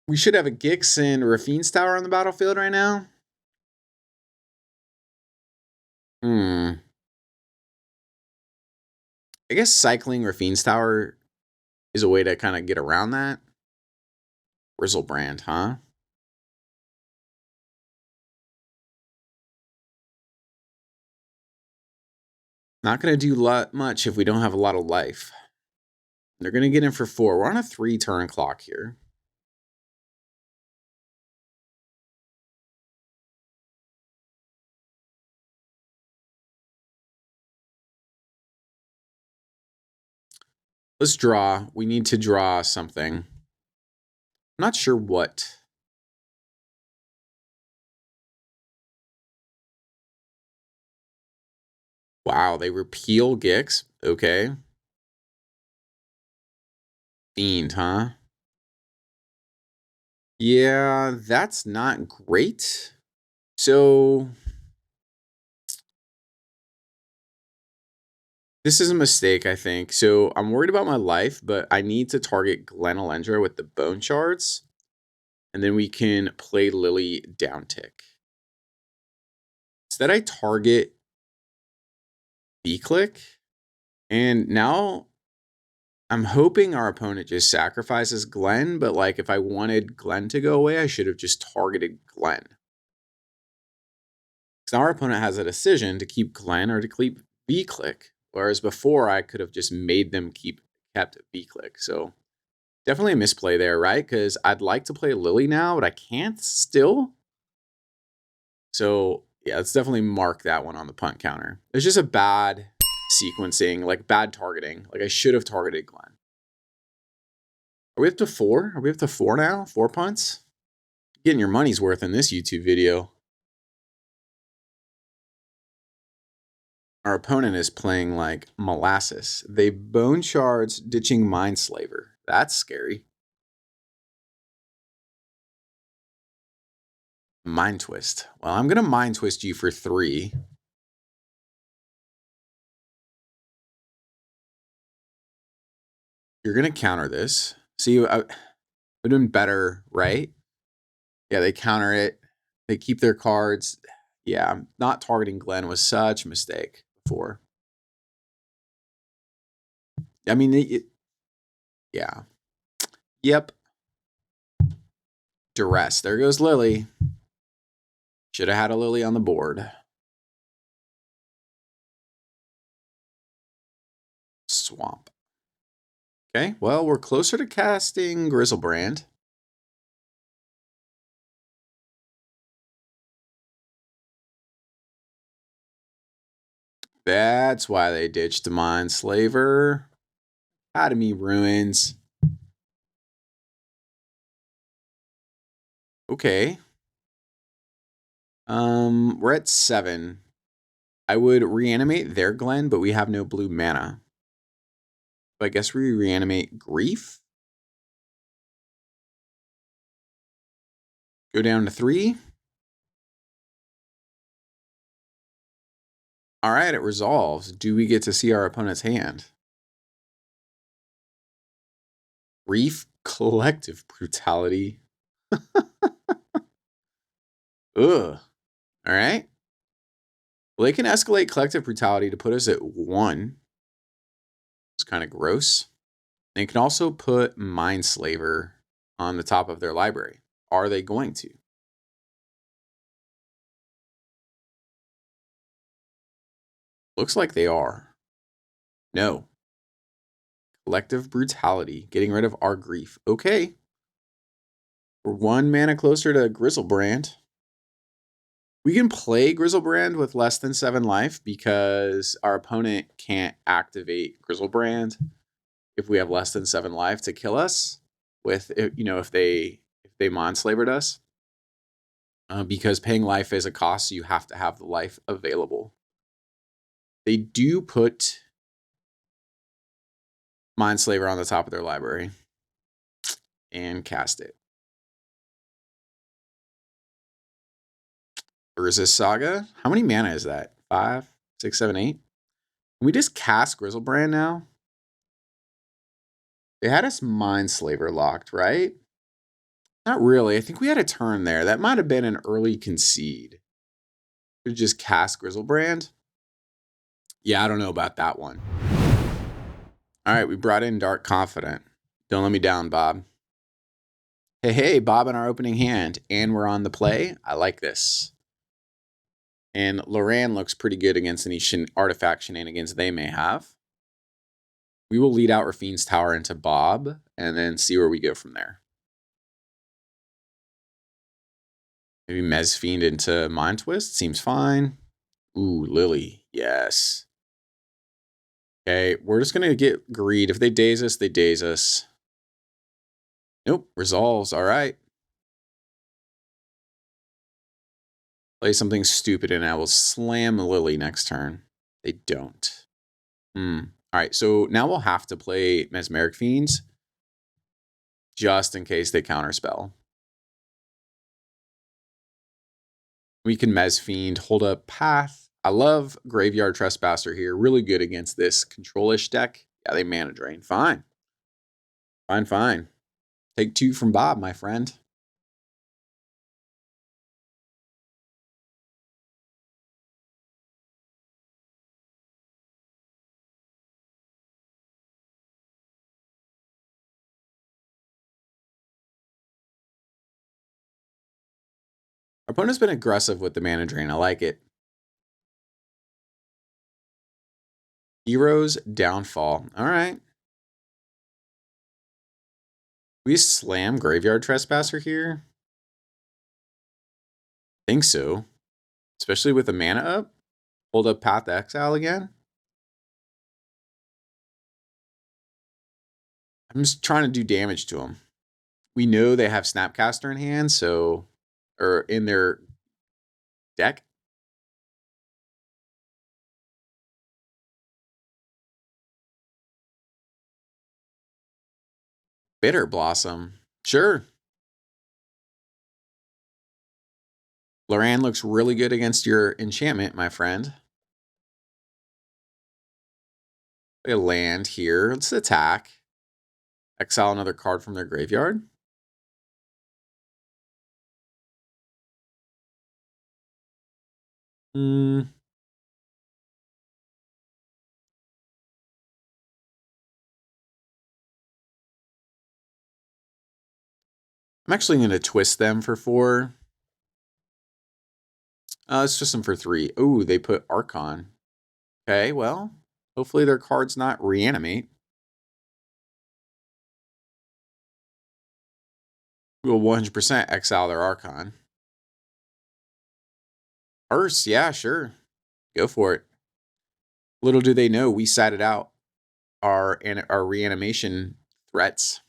We should have a Gix and Rafine's Tower on the battlefield right now. I guess cycling Rafine's Tower is a way to kind of get around that. Grizzlebrand, huh? Not going to do much if we don't have a lot of life. They're going to get in for 4. We're on a 3-turn clock here. Let's draw. We need to draw something. I'm not sure what. Wow, they repeal Gix. Okay. Fiend, huh? Yeah, that's not great. So this is a mistake, I think. So I'm worried about my life, but I need to target Glen Elendra with the Bone Shards. And then we can play Lily down tick. Instead, I target B-click. And now I'm hoping our opponent just sacrifices Glen, but like if I wanted Glen to go away, I should have just targeted Glen. Because now our opponent has a decision to keep Glen or to keep B-click. Whereas before, I could have just made them kept B-click. So definitely a misplay there, right? Because I'd like to play Lily now, but I can't still. So yeah, let's definitely mark that one on the punt counter. It's just a bad sequencing, like bad targeting. Like I should have targeted Glen. Are we up to 4? Are we up to 4 now? 4 punts? Getting your money's worth in this YouTube video. Our opponent is playing like molasses. They Bone Shards, ditching Mindslaver. That's scary. Mind Twist. Well, I'm going to Mind Twist you for 3. You're going to counter this. See, I would have been better, right? Yeah, they counter it. They keep their cards. Yeah, not targeting Glen was such a mistake before. I mean, yeah. Yep. Duress. There goes Lily. Should have had a Lily on the board. Swamp. Okay, well, we're closer to casting Grizzlebrand. That's why they ditched the Mindslaver. Academy Ruins. Okay. We're at 7. I would reanimate their Glen, but we have no blue mana. So I guess we reanimate Grief. Go down to 3. All right, it resolves. Do we get to see our opponent's hand? Grief, Collective Brutality. Ugh. All right. Well, they can escalate Collective Brutality to put us at 1. It's kind of gross. They can also put Mindslaver on the top of their library. Are they going to? Looks like they are. No. Collective Brutality. Getting rid of our Grief. Okay. We're 1 mana closer to Grizzlebrand. We can play Grizzlebrand with less than 7 life because our opponent can't activate Grizzlebrand if we have less than 7 life to kill us with, you know, if they Mindslavered us. Because paying life is a cost, so you have to have the life available. They do put Mindslaver on the top of their library and cast it. Resist Saga. How many mana is that? 5, 6, 7, 8? Can we just cast Grizzlebrand now? They had us Mindslaver locked, right? Not really. I think we had a turn there. That might have been an early concede. Could just cast Grizzlebrand. Yeah, I don't know about that one. All right, we brought in Dark Confident. Don't let me down, Bob. Hey, Bob in our opening hand. And we're on the play. I like this. And Loran looks pretty good against any artifact shenanigans they may have. We will lead out Rafine's Tower into Bob and then see where we go from there. Maybe Mezfiend into Mind Twist. Seems fine. Ooh, Lily. Yes. Okay, we're just going to get greed. If they daze us, they daze us. Nope, resolves. All right. Play something stupid and I will slam Lily next turn. They don't. All right, so now we'll have to play Mesmeric Fiends just in case they counterspell. We can Mez Fiend, hold up Path. I love Graveyard Trespasser here. Really good against this control-ish deck. Yeah, they mana drain. Fine. Fine. Take 2 from Bob, my friend. Our opponent's been aggressive with the mana drain. I like it. Heroes Downfall. All right. We slam Graveyard Trespasser here? Think so. Especially with the mana up. Hold up Path to Exile again. I'm just trying to do damage to them. We know they have Snapcaster in hand, so, or in their deck. Bitter Blossom. Sure. Loran looks really good against your enchantment, my friend. Play a land here. Let's attack. Exile another card from their graveyard. I'm actually going to twist them for 4. Let's twist them for 3. Oh, they put Archon. Okay, well, hopefully their card's not Reanimate. We'll 100% exile their Archon. Urse, yeah, sure. Go for it. Little do they know, we sided out our reanimation threats.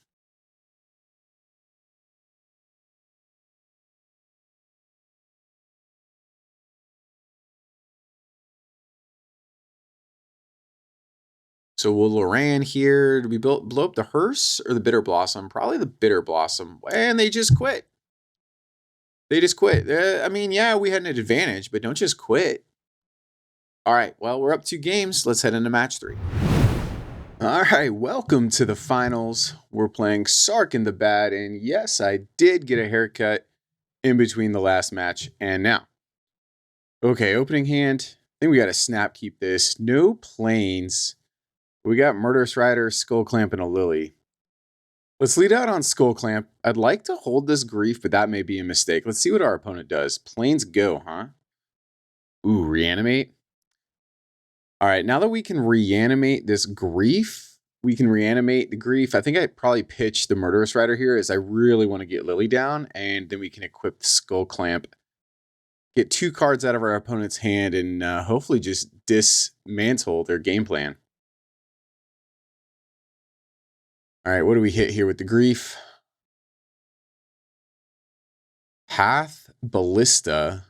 So we'll Loran here. Do we blow up the Hearse or the Bitter Blossom? Probably the Bitter Blossom. And they just quit. They just quit. I mean, yeah, we had an advantage, but don't just quit. All right, well, we're up 2 games. Let's head into match 3. All right, welcome to the finals. We're playing Sark in the Bad, and yes, I did get a haircut in between the last match and now. Okay, opening hand. I think we got to snap keep this. No planes. We got Murderous Rider, Skull Clamp, and a Lily. Let's lead out on Skull Clamp. I'd like to hold this Grief, but that may be a mistake. Let's see what our opponent does. Planes go, huh? Ooh, Reanimate. All right, now that we can reanimate this Grief, we can reanimate the Grief. I think I probably pitched the Murderous Rider here as I really want to get Lily down, and then we can equip the Skull Clamp, get 2 cards out of our opponent's hand, and hopefully just dismantle their game plan. All right, what do we hit here with the Grief? Path, Ballista,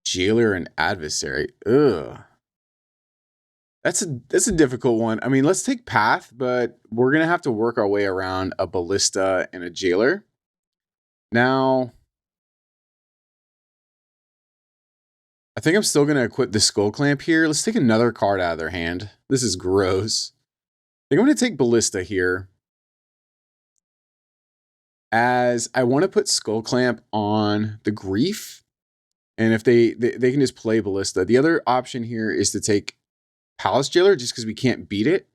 Jailer, and Adversary. Ugh. That's a difficult one. I mean, let's take Path, but we're going to have to work our way around a Ballista and a Jailer. Now, I think I'm still going to equip the Skull Clamp here. Let's take another card out of their hand. This is gross. I think I'm going to take Ballista here, as I want to put Skull Clamp on the Grief. And if they can just play Ballista. The other option here is to take Palace Jailer just because we can't beat it.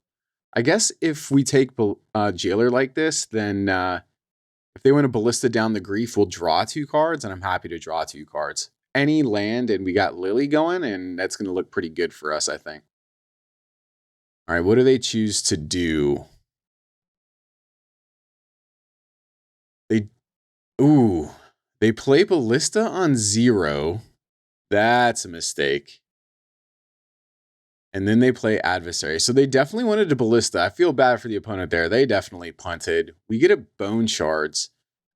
I guess if we take Jailer like this, then if they want to Ballista down the Grief, we'll draw 2 cards, and I'm happy to draw 2 cards. Any land, and we got Lily going, and that's going to look pretty good for us, I think. All right, what do they choose to do? They play Ballista on 0. That's a mistake. And then they play Adversary. So they definitely wanted to Ballista. I feel bad for the opponent there. They definitely punted. We get a Bone Shards.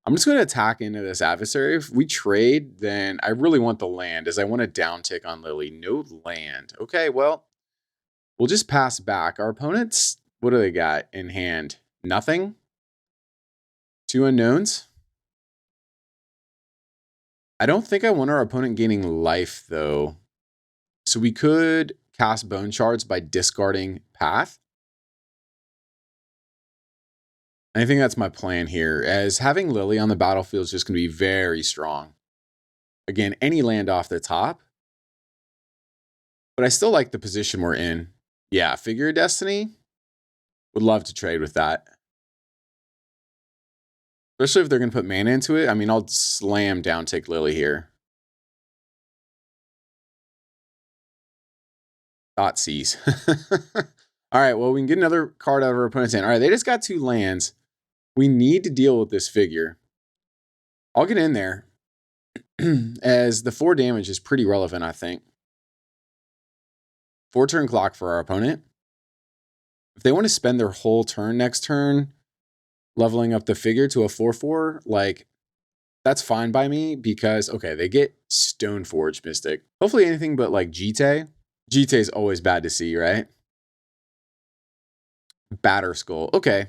I'm just going to attack into this Adversary. If we trade, then I really want the land, as I want a downtick on Lily. No land. Okay, well, we'll just pass back. Our opponents, what do they got in hand? Nothing? 2 unknowns? I don't think I want our opponent gaining life, though. So we could cast Bone Shards by discarding Path. I think that's my plan here, as having Lily on the battlefield is just going to be very strong. Again, any land off the top. But I still like the position we're in. Yeah, Figure of Destiny. Would love to trade with that. Especially if they're going to put mana into it. I mean, I'll slam down take Lily here. Thoughtseize. All right, well, we can get another card out of our opponent's hand. All right, they just got 2 lands. We need to deal with this figure. I'll get in there, as the 4 damage is pretty relevant, I think. 4 turn clock for our opponent. If they want to spend their whole turn next turn leveling up the figure to a 4/4, like, that's fine by me, because, okay, they get Stoneforge Mystic. Hopefully anything but, like, Jite. Jite is always bad to see, right? Batter Skull. Okay.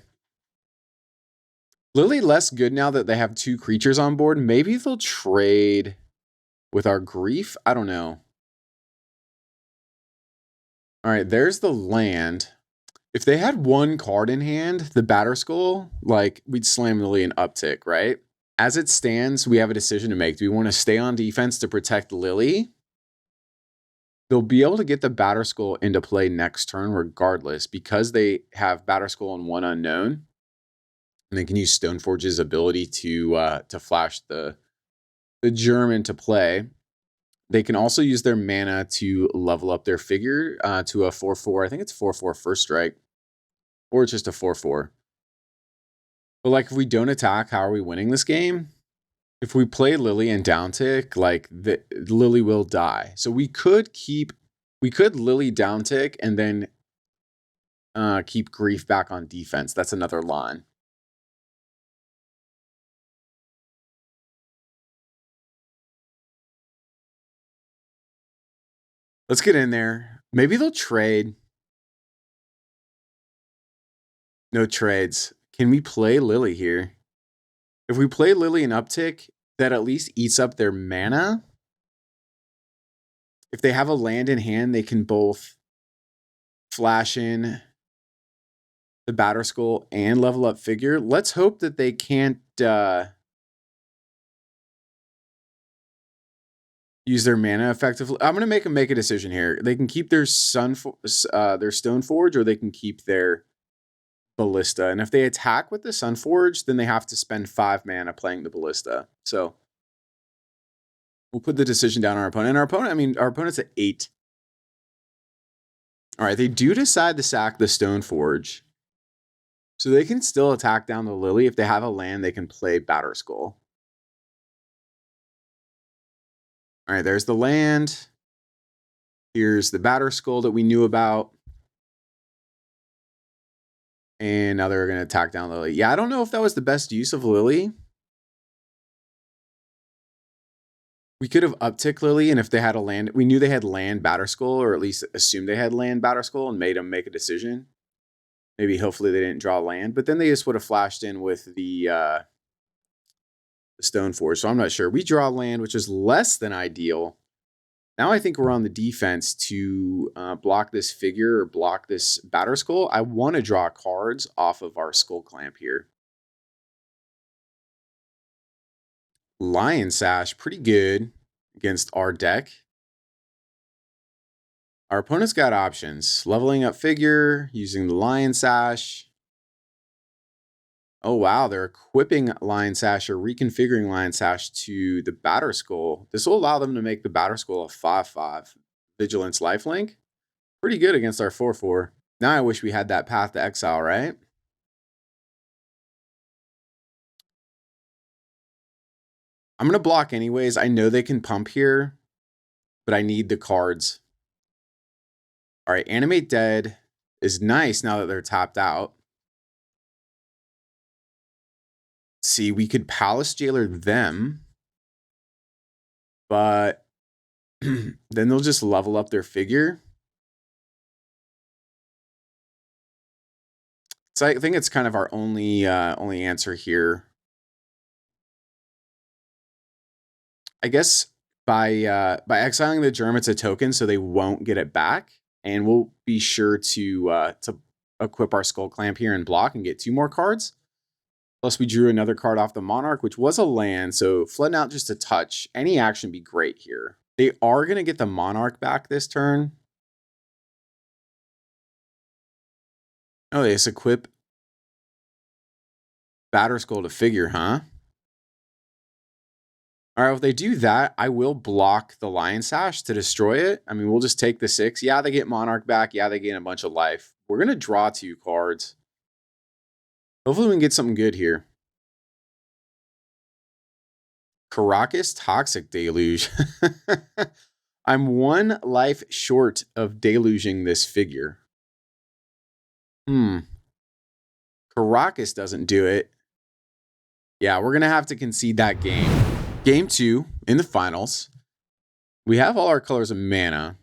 Lily less good now that they have 2 creatures on board. Maybe they'll trade with our Grief. I don't know. All right, there's the land. If they had 1 card in hand, the Batter Skull, like, we'd slam Lily an uptick, right? As it stands, we have a decision to make. Do we want to stay on defense to protect Lily? They'll be able to get the Batter Skull into play next turn regardless, because they have Batter Skull and 1 unknown. And they can use Stoneforge's ability to flash the germ into play. They can also use their mana to level up their figure to a 4/4. I think it's 4/4 first strike, or it's just a 4/4. But like, if we don't attack, how are we winning this game? If we play Lily and downtick, like Lily will die. So we could Lily downtick and then keep Grief back on defense. That's another line. Let's get in there. Maybe they'll trade. No trades. Can we play Lily here? If we play Lily and uptick, that at least eats up their mana. If they have a land in hand, they can both flash in the Batter Skull and level up figure. Let's hope that they can't use their mana effectively. I'm going to make them make a decision here. They can keep their Stoneforge, or they can keep their Ballista. And if they attack with the Sunforge, then they have to spend 5 mana playing the Ballista. So we'll put the decision down on our opponent. And our opponent's at 8. All right, they do decide to sack the Stoneforge. So they can still attack down the Lily. If they have a land, they can play Batter Skull. All right, there's the land. Here's the Batter Skull that we knew about. And now they're going to attack down Lily. Yeah, I don't know if that was the best use of Lily. We could have uptick Lily, and if they had a land, we knew they had land Batter Skull, or at least assumed they had land Batter Skull, and made them make a decision. Maybe hopefully they didn't draw land, but then they just would have flashed in with the Stoneforge. So I'm not sure. We draw land, which is less than ideal. Now I think we're on the defense to block this figure or block this Batter Skull. I want to draw cards off of our Skull Clamp here. Lion Sash, pretty good against our deck. Our opponent's got options. Leveling up figure, using the Lion Sash. Oh, wow, they're equipping Lion Sash or reconfiguring Lion Sash to the Batter Skull. This will allow them to make the Batter Skull a 5/5 Vigilance lifelink. Pretty good against our 4/4. Now I wish we had that Path to Exile, right? I'm going to block anyways. I know they can pump here, but I need the cards. All right, Animate Dead is nice now that they're tapped out. See, we could Palace Jailer them, but then they'll just level up their figure. So I think it's kind of our only answer here. I guess by exiling the germ, it's a token, so they won't get it back, and we'll be sure to equip our Skull Clamp here and block and get 2 more cards. Plus, we drew another card off the Monarch, which was a land, so flooding out just a touch. Any action would be great here. They are going to get the Monarch back this turn. Oh, they just equip Batter Skull to figure, huh? All right, if they do that, I will block the Lion Sash to destroy it. I mean, we'll just take the 6. Yeah, they get Monarch back. Yeah, they gain a bunch of life. We're going to draw 2 cards. Hopefully we can get something good here. Caracas Toxic Deluge. I'm 1 life short of deluging this figure. Caracas doesn't do it. Yeah, we're going to have to concede that game. Game 2 in the finals. We have all our colors of mana.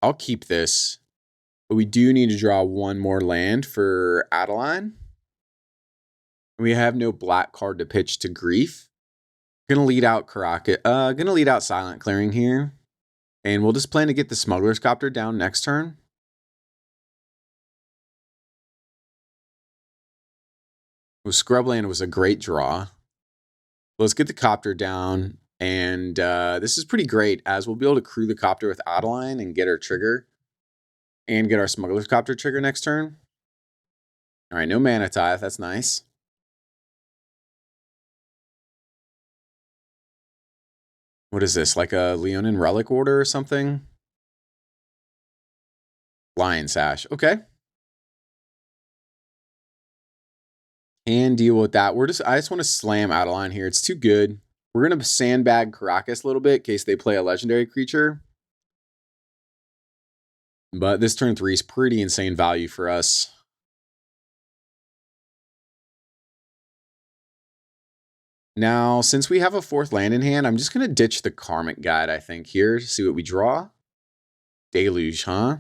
I'll keep this. But we do need to draw 1 more land for Adeline. We have no black card to pitch to Grief. Gonna lead out Caracas. Gonna lead out Silent Clearing here. And we'll just plan to get the Smuggler's Copter down next turn. Well, Scrubland was a great draw. Let's get the Copter down. And this is pretty great, as we'll be able to crew the Copter with Adeline and get our trigger. And get our Smuggler's Copter trigger next turn. All right, no Mana Tithe. That's nice. What is this? Like a Leonin Relic Order or something? Lion Sash. Okay. And deal with that. I just want to slam Adeline here. It's too good. We're going to sandbag Caracas a little bit in case they play a legendary creature. But this turn 3 is pretty insane value for us. Now, since we have a 4th land in hand, I'm just going to ditch the Karmic Guide, I think, here to see what we draw. Deluge, huh?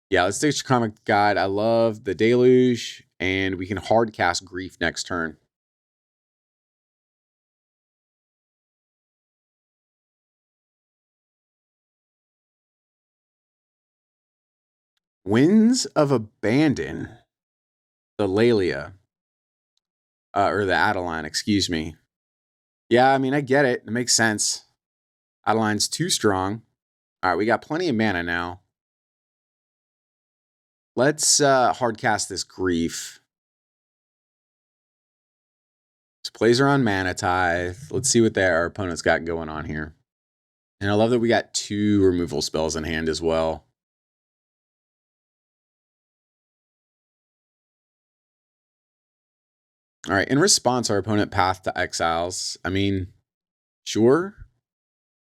Yeah, let's ditch Karmic Guide. I love the Deluge, and we can hard cast Grief next turn. Winds of Abandon. The Lalia. Or the Adeline, excuse me. Yeah, I mean, I get it. It makes sense. Adeline's too strong. All right, we got plenty of mana now. Let's hard cast this Grief. This plays around Mana Tithe. Let's see what our opponent's got going on here. And I love that we got 2 removal spells in hand as well. All right, in response, our opponent Path to Exiles. I mean, sure.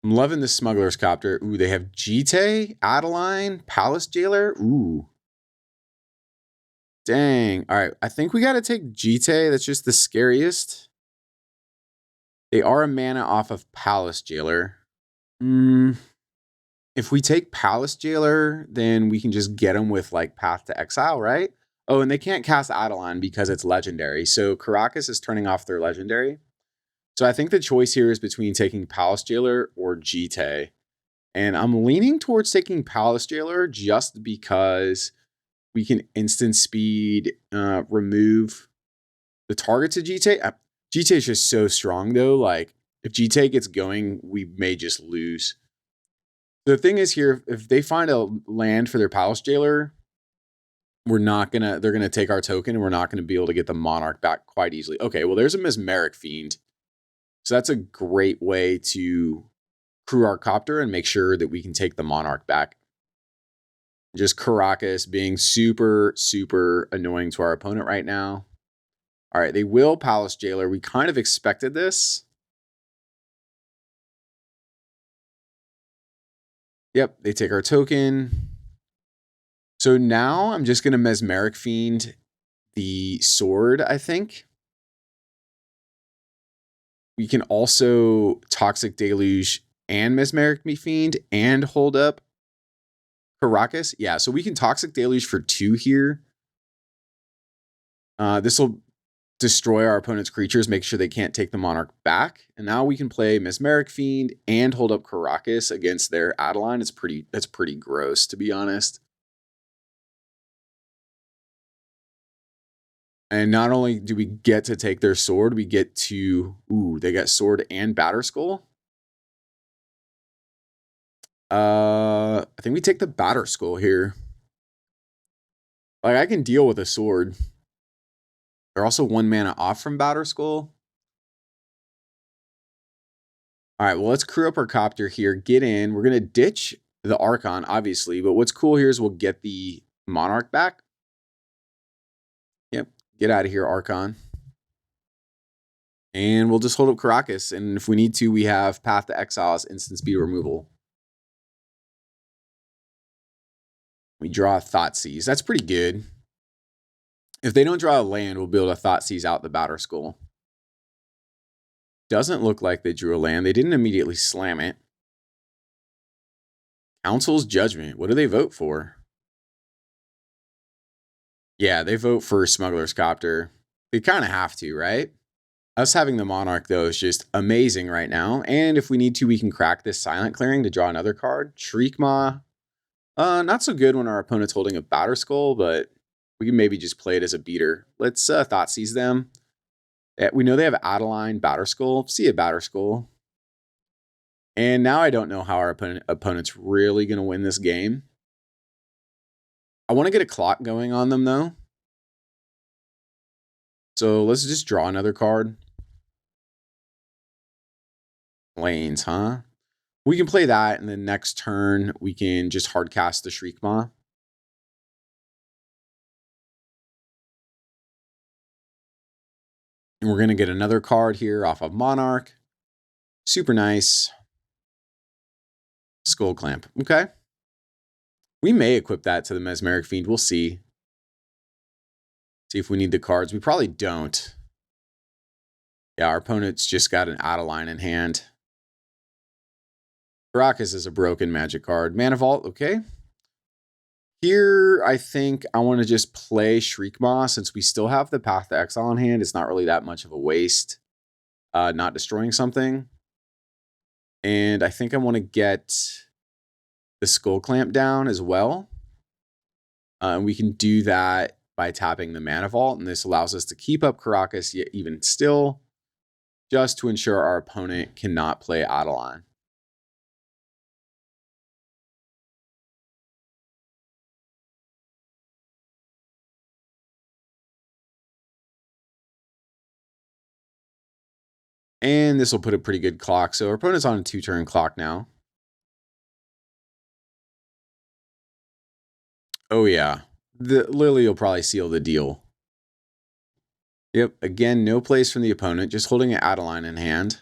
I'm loving the Smuggler's Copter. Ooh, they have Jite, Adeline, Palace Jailer. Ooh. Dang. All right, I think we got to take Jite. That's just the scariest. They are a mana off of Palace Jailer. If we take Palace Jailer, then we can just get them with like Path to Exile, right? Oh, and they can't cast Adeline because it's legendary. So Caracas is turning off their legendary. So I think the choice here is between taking Palace Jailer or Jite. And I'm leaning towards taking Palace Jailer just because we can instant speed remove the target to Jite. Jite is just so strong though. Like if Jite gets going, we may just lose. The thing is here, if they find a land for their Palace Jailer, they're gonna take our token and we're not gonna be able to get the Monarch back quite easily. Okay, well there's a Mesmeric Fiend. So that's a great way to crew our Copter and make sure that we can take the Monarch back. Just Caracas being super, super annoying to our opponent right now. All right, they will Palace Jailer. We kind of expected this. Yep, they take our token. So now I'm just going to Mesmeric Fiend the sword, I think. We can also Toxic Deluge and Mesmeric Fiend and hold up Caracas. Yeah, so we can Toxic Deluge for 2 here. This will destroy our opponent's creatures, make sure they can't take the Monarch back. And now we can play Mesmeric Fiend and hold up Caracas against their Adeline. That's pretty gross, to be honest. And not only do we get to take their sword, we get to... Ooh, they got sword and Batterskull. I think we take the Batterskull here. Like, I can deal with a sword. They're also 1 mana off from Batterskull. All right, well, let's crew up our Copter here. Get in. We're going to ditch the Archon, obviously. But what's cool here is we'll get the Monarch back. Yep, get out of here, Archon. And we'll just hold up Caracas. And if we need to, we have Path to Exile's instant speed removal. We draw a Thoughtseize. That's pretty good. If they don't draw a land, we'll be able to Thoughtseize out the Batterskull. Doesn't look like they drew a land. They didn't immediately slam it. Council's Judgment. What do they vote for? Yeah, they vote for Smuggler's Copter. They kind of have to, right? Us having the Monarch, though, is just amazing right now. And if we need to, we can crack this Silent Clearing to draw another card. Shriekmaw. Not so good when our opponent's holding a Batterskull, but we can maybe just play it as a beater. Let's Thoughtseize them. We know they have Adeline, Batterskull. See a Batterskull. And now I don't know how our opponent's really going to win this game. I want to get a clock going on them, though. So let's just draw another card. Plains, huh? We can play that, and then next turn, we can just hardcast the Shriekmaw. And we're going to get another card here off of Monarch. Super nice. Skull Clamp. Okay. We may equip that to the Mesmeric Fiend. We'll see. See if we need the cards. We probably don't. Yeah, our opponent's just got an Adeline in hand. Caracas is a broken magic card. Mana Vault, okay. Here, I think I want to just play Shriekmaw since we still have the Path to Exile in hand. It's not really that much of a waste not destroying something. And I think I want to get the Skull Clamp down as well. And we can do that by tapping the Mana Vault. And this allows us to keep up Caracas yet even still, just to ensure our opponent cannot play Adeline. And this will put a pretty good clock. So our opponent's on a 2-turn clock now. Oh, yeah. The Lily will probably seal the deal. Yep. Again, no plays from the opponent, just holding an Adeline in hand.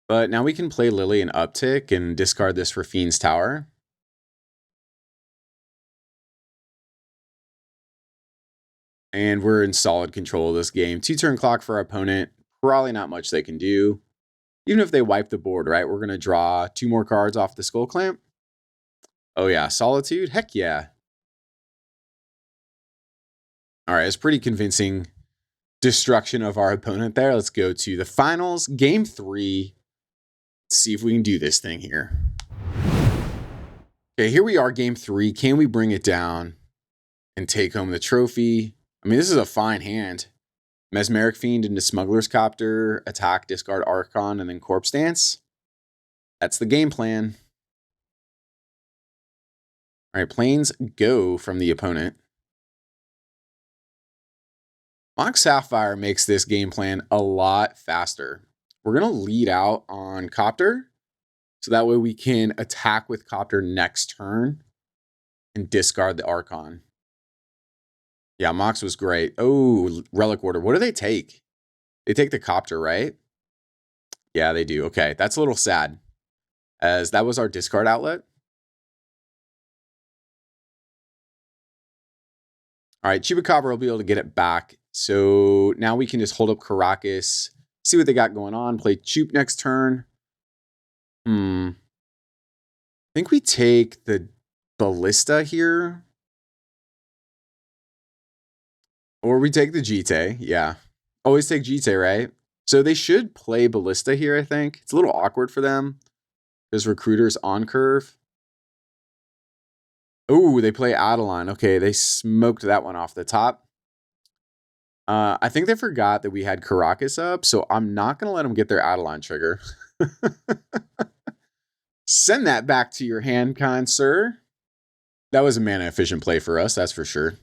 But now we can play Lily and uptick and discard this for Fiend's Tower. And we're in solid control of this game. 2-turn clock for our opponent. Probably not much they can do. Even if they wipe the board, right? We're going to draw 2 more cards off the Skull Clamp. Oh, yeah. Solitude? Heck yeah. All right. It's pretty convincing destruction of our opponent there. Let's go to the finals. Game 3. Let's see if we can do this thing here. Okay, here we are, game 3. Can we bring it down and take home the trophy? I mean, this is a fine hand. Mesmeric Fiend into Smuggler's Copter, attack, discard Archon, and then Corpse Dance. That's the game plan. All right, Plains go from the opponent. Mox Sapphire makes this game plan a lot faster. We're going to lead out on Copter, so that way we can attack with Copter next turn and discard the Archon. Yeah, Mox was great. Oh, Relic Order. What do they take? They take the Copter, right? Yeah, they do. Okay, that's a little sad, as that was our discard outlet. All right, Chupacabra will be able to get it back. So now we can just hold up Caracas, see what they got going on, play Chup next turn. I think we take the Ballista here. Or we take the Jite, yeah. Always take Jite, right? So they should play Ballista here, I think. It's a little awkward for them, because Recruiter's on curve. Oh, they play Adeline. Okay, they smoked that one off the top. I think they forgot that we had Caracas up, so I'm not going to let them get their Adeline trigger. Send that back to your hand, kind sir. That was a mana-efficient play for us, that's for sure.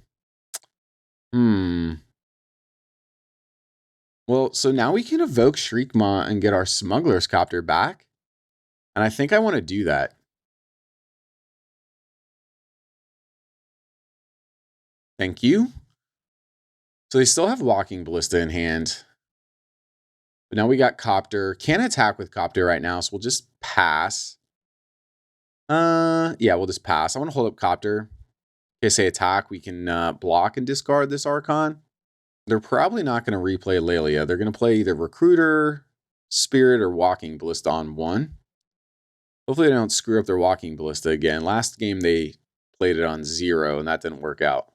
Well, so now we can evoke Shriekmaw and get our Smuggler's Copter back. And I think I want to do that. Thank you. So they still have Walking Ballista in hand. But now we got Copter. Can't attack with Copter right now, so we'll just pass. Yeah, we'll just pass. I want to hold up Copter. In case they attack, we can block and discard this Archon. They're probably not going to replay Lelia. They're going to play either Recruiter, Spirit, or Walking Ballista on 1. Hopefully they don't screw up their Walking Ballista again. Last game they played it on 0, and that didn't work out.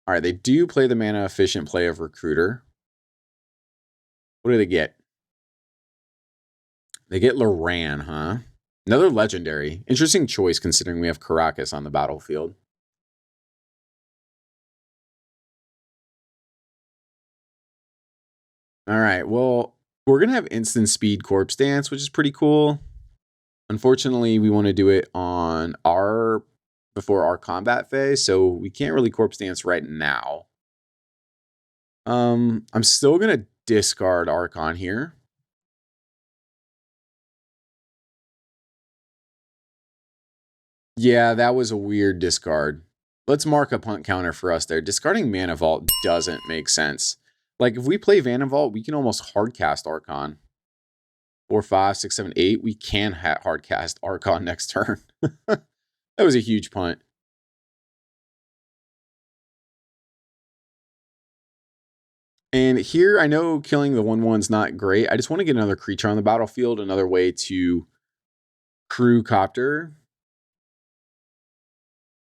All right, they do play the mana-efficient play of Recruiter. What do they get? They get Loran, huh? Another legendary. Interesting choice considering we have Caracas on the battlefield. All right, well, we're going to have instant speed Corpse Dance, which is pretty cool. Unfortunately, we want to do it on before our combat phase, so we can't really Corpse Dance right now. I'm still going to discard Archon here. Yeah, that was a weird discard. Let's mark a punt counter for us there. Discarding Mana Vault doesn't make sense. Like, if we play Mana Vault, we can almost hardcast Archon. 4, 5, 6, 7, 8. We can hardcast Archon next turn. That was a huge punt. And here, I know killing the 1/1's not great. I just want to get another creature on the battlefield, another way to crew Copter.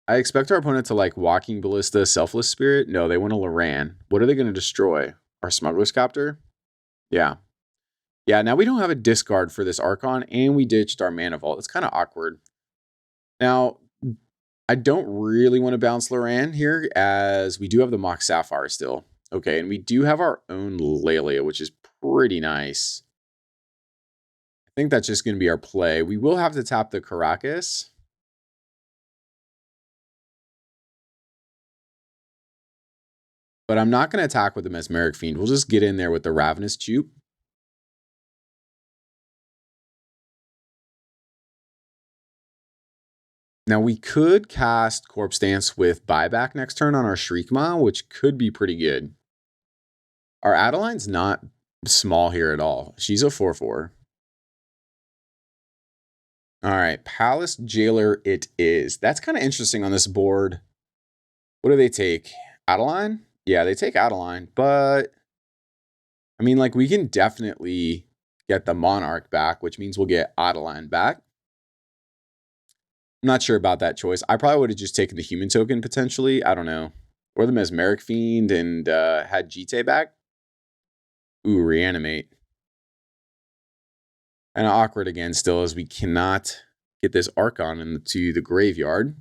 I expect our opponent to like Walking Ballista, Selfless Spirit. No, they want a Loran. What are they going to destroy? Our Smuggler's Copter? Yeah. Yeah, now we don't have a discard for this Archon, and we ditched our Mana Vault. It's kind of awkward. Now, I don't really want to bounce Loran here, as we do have the Mox Sapphire still. Okay, and we do have our own Lelia, which is pretty nice. I think that's just going to be our play. We will have to tap the Caracas. But I'm not going to attack with the Mesmeric Fiend. We'll just get in there with the Ravenous Choop. Now, we could cast Corpse Dance with Buyback next turn on our Shriekmaw, which could be pretty good. Our Adeline's not small here at all. She's a 4/4. All right, Palace Jailer it is. That's kind of interesting on this board. What do they take? Adeline? Yeah, they take Adeline, but I mean, like, we can definitely get the Monarch back, which means we'll get Adeline back. I'm not sure about that choice. I probably would have just taken the human token potentially. I don't know. Or the Mesmeric Fiend and had Jite back. Ooh, Reanimate. And awkward again still, as we cannot get this Archon into the graveyard.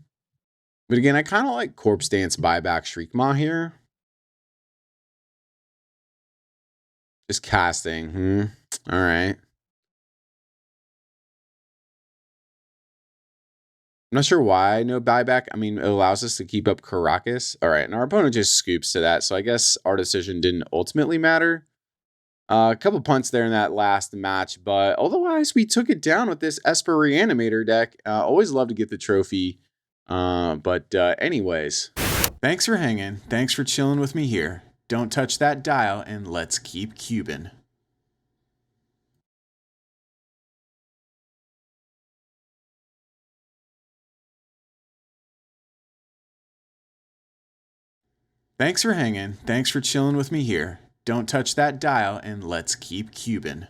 But again, I kind of like Corpse Dance Buyback Shriekmaw here. Just casting. All right. I'm not sure why no buyback. I mean, it allows us to keep up Caracas. All right, and our opponent just scoops to that. So I guess our decision didn't ultimately matter. A couple punts there in that last match, but otherwise we took it down with this Esper Reanimator deck. Always love to get the trophy. Anyways, thanks for hanging. Thanks for chilling with me here. Don't touch that dial, and let's keep cubing. Thanks for hanging. Thanks for chilling with me here. Don't touch that dial, and let's keep cubing.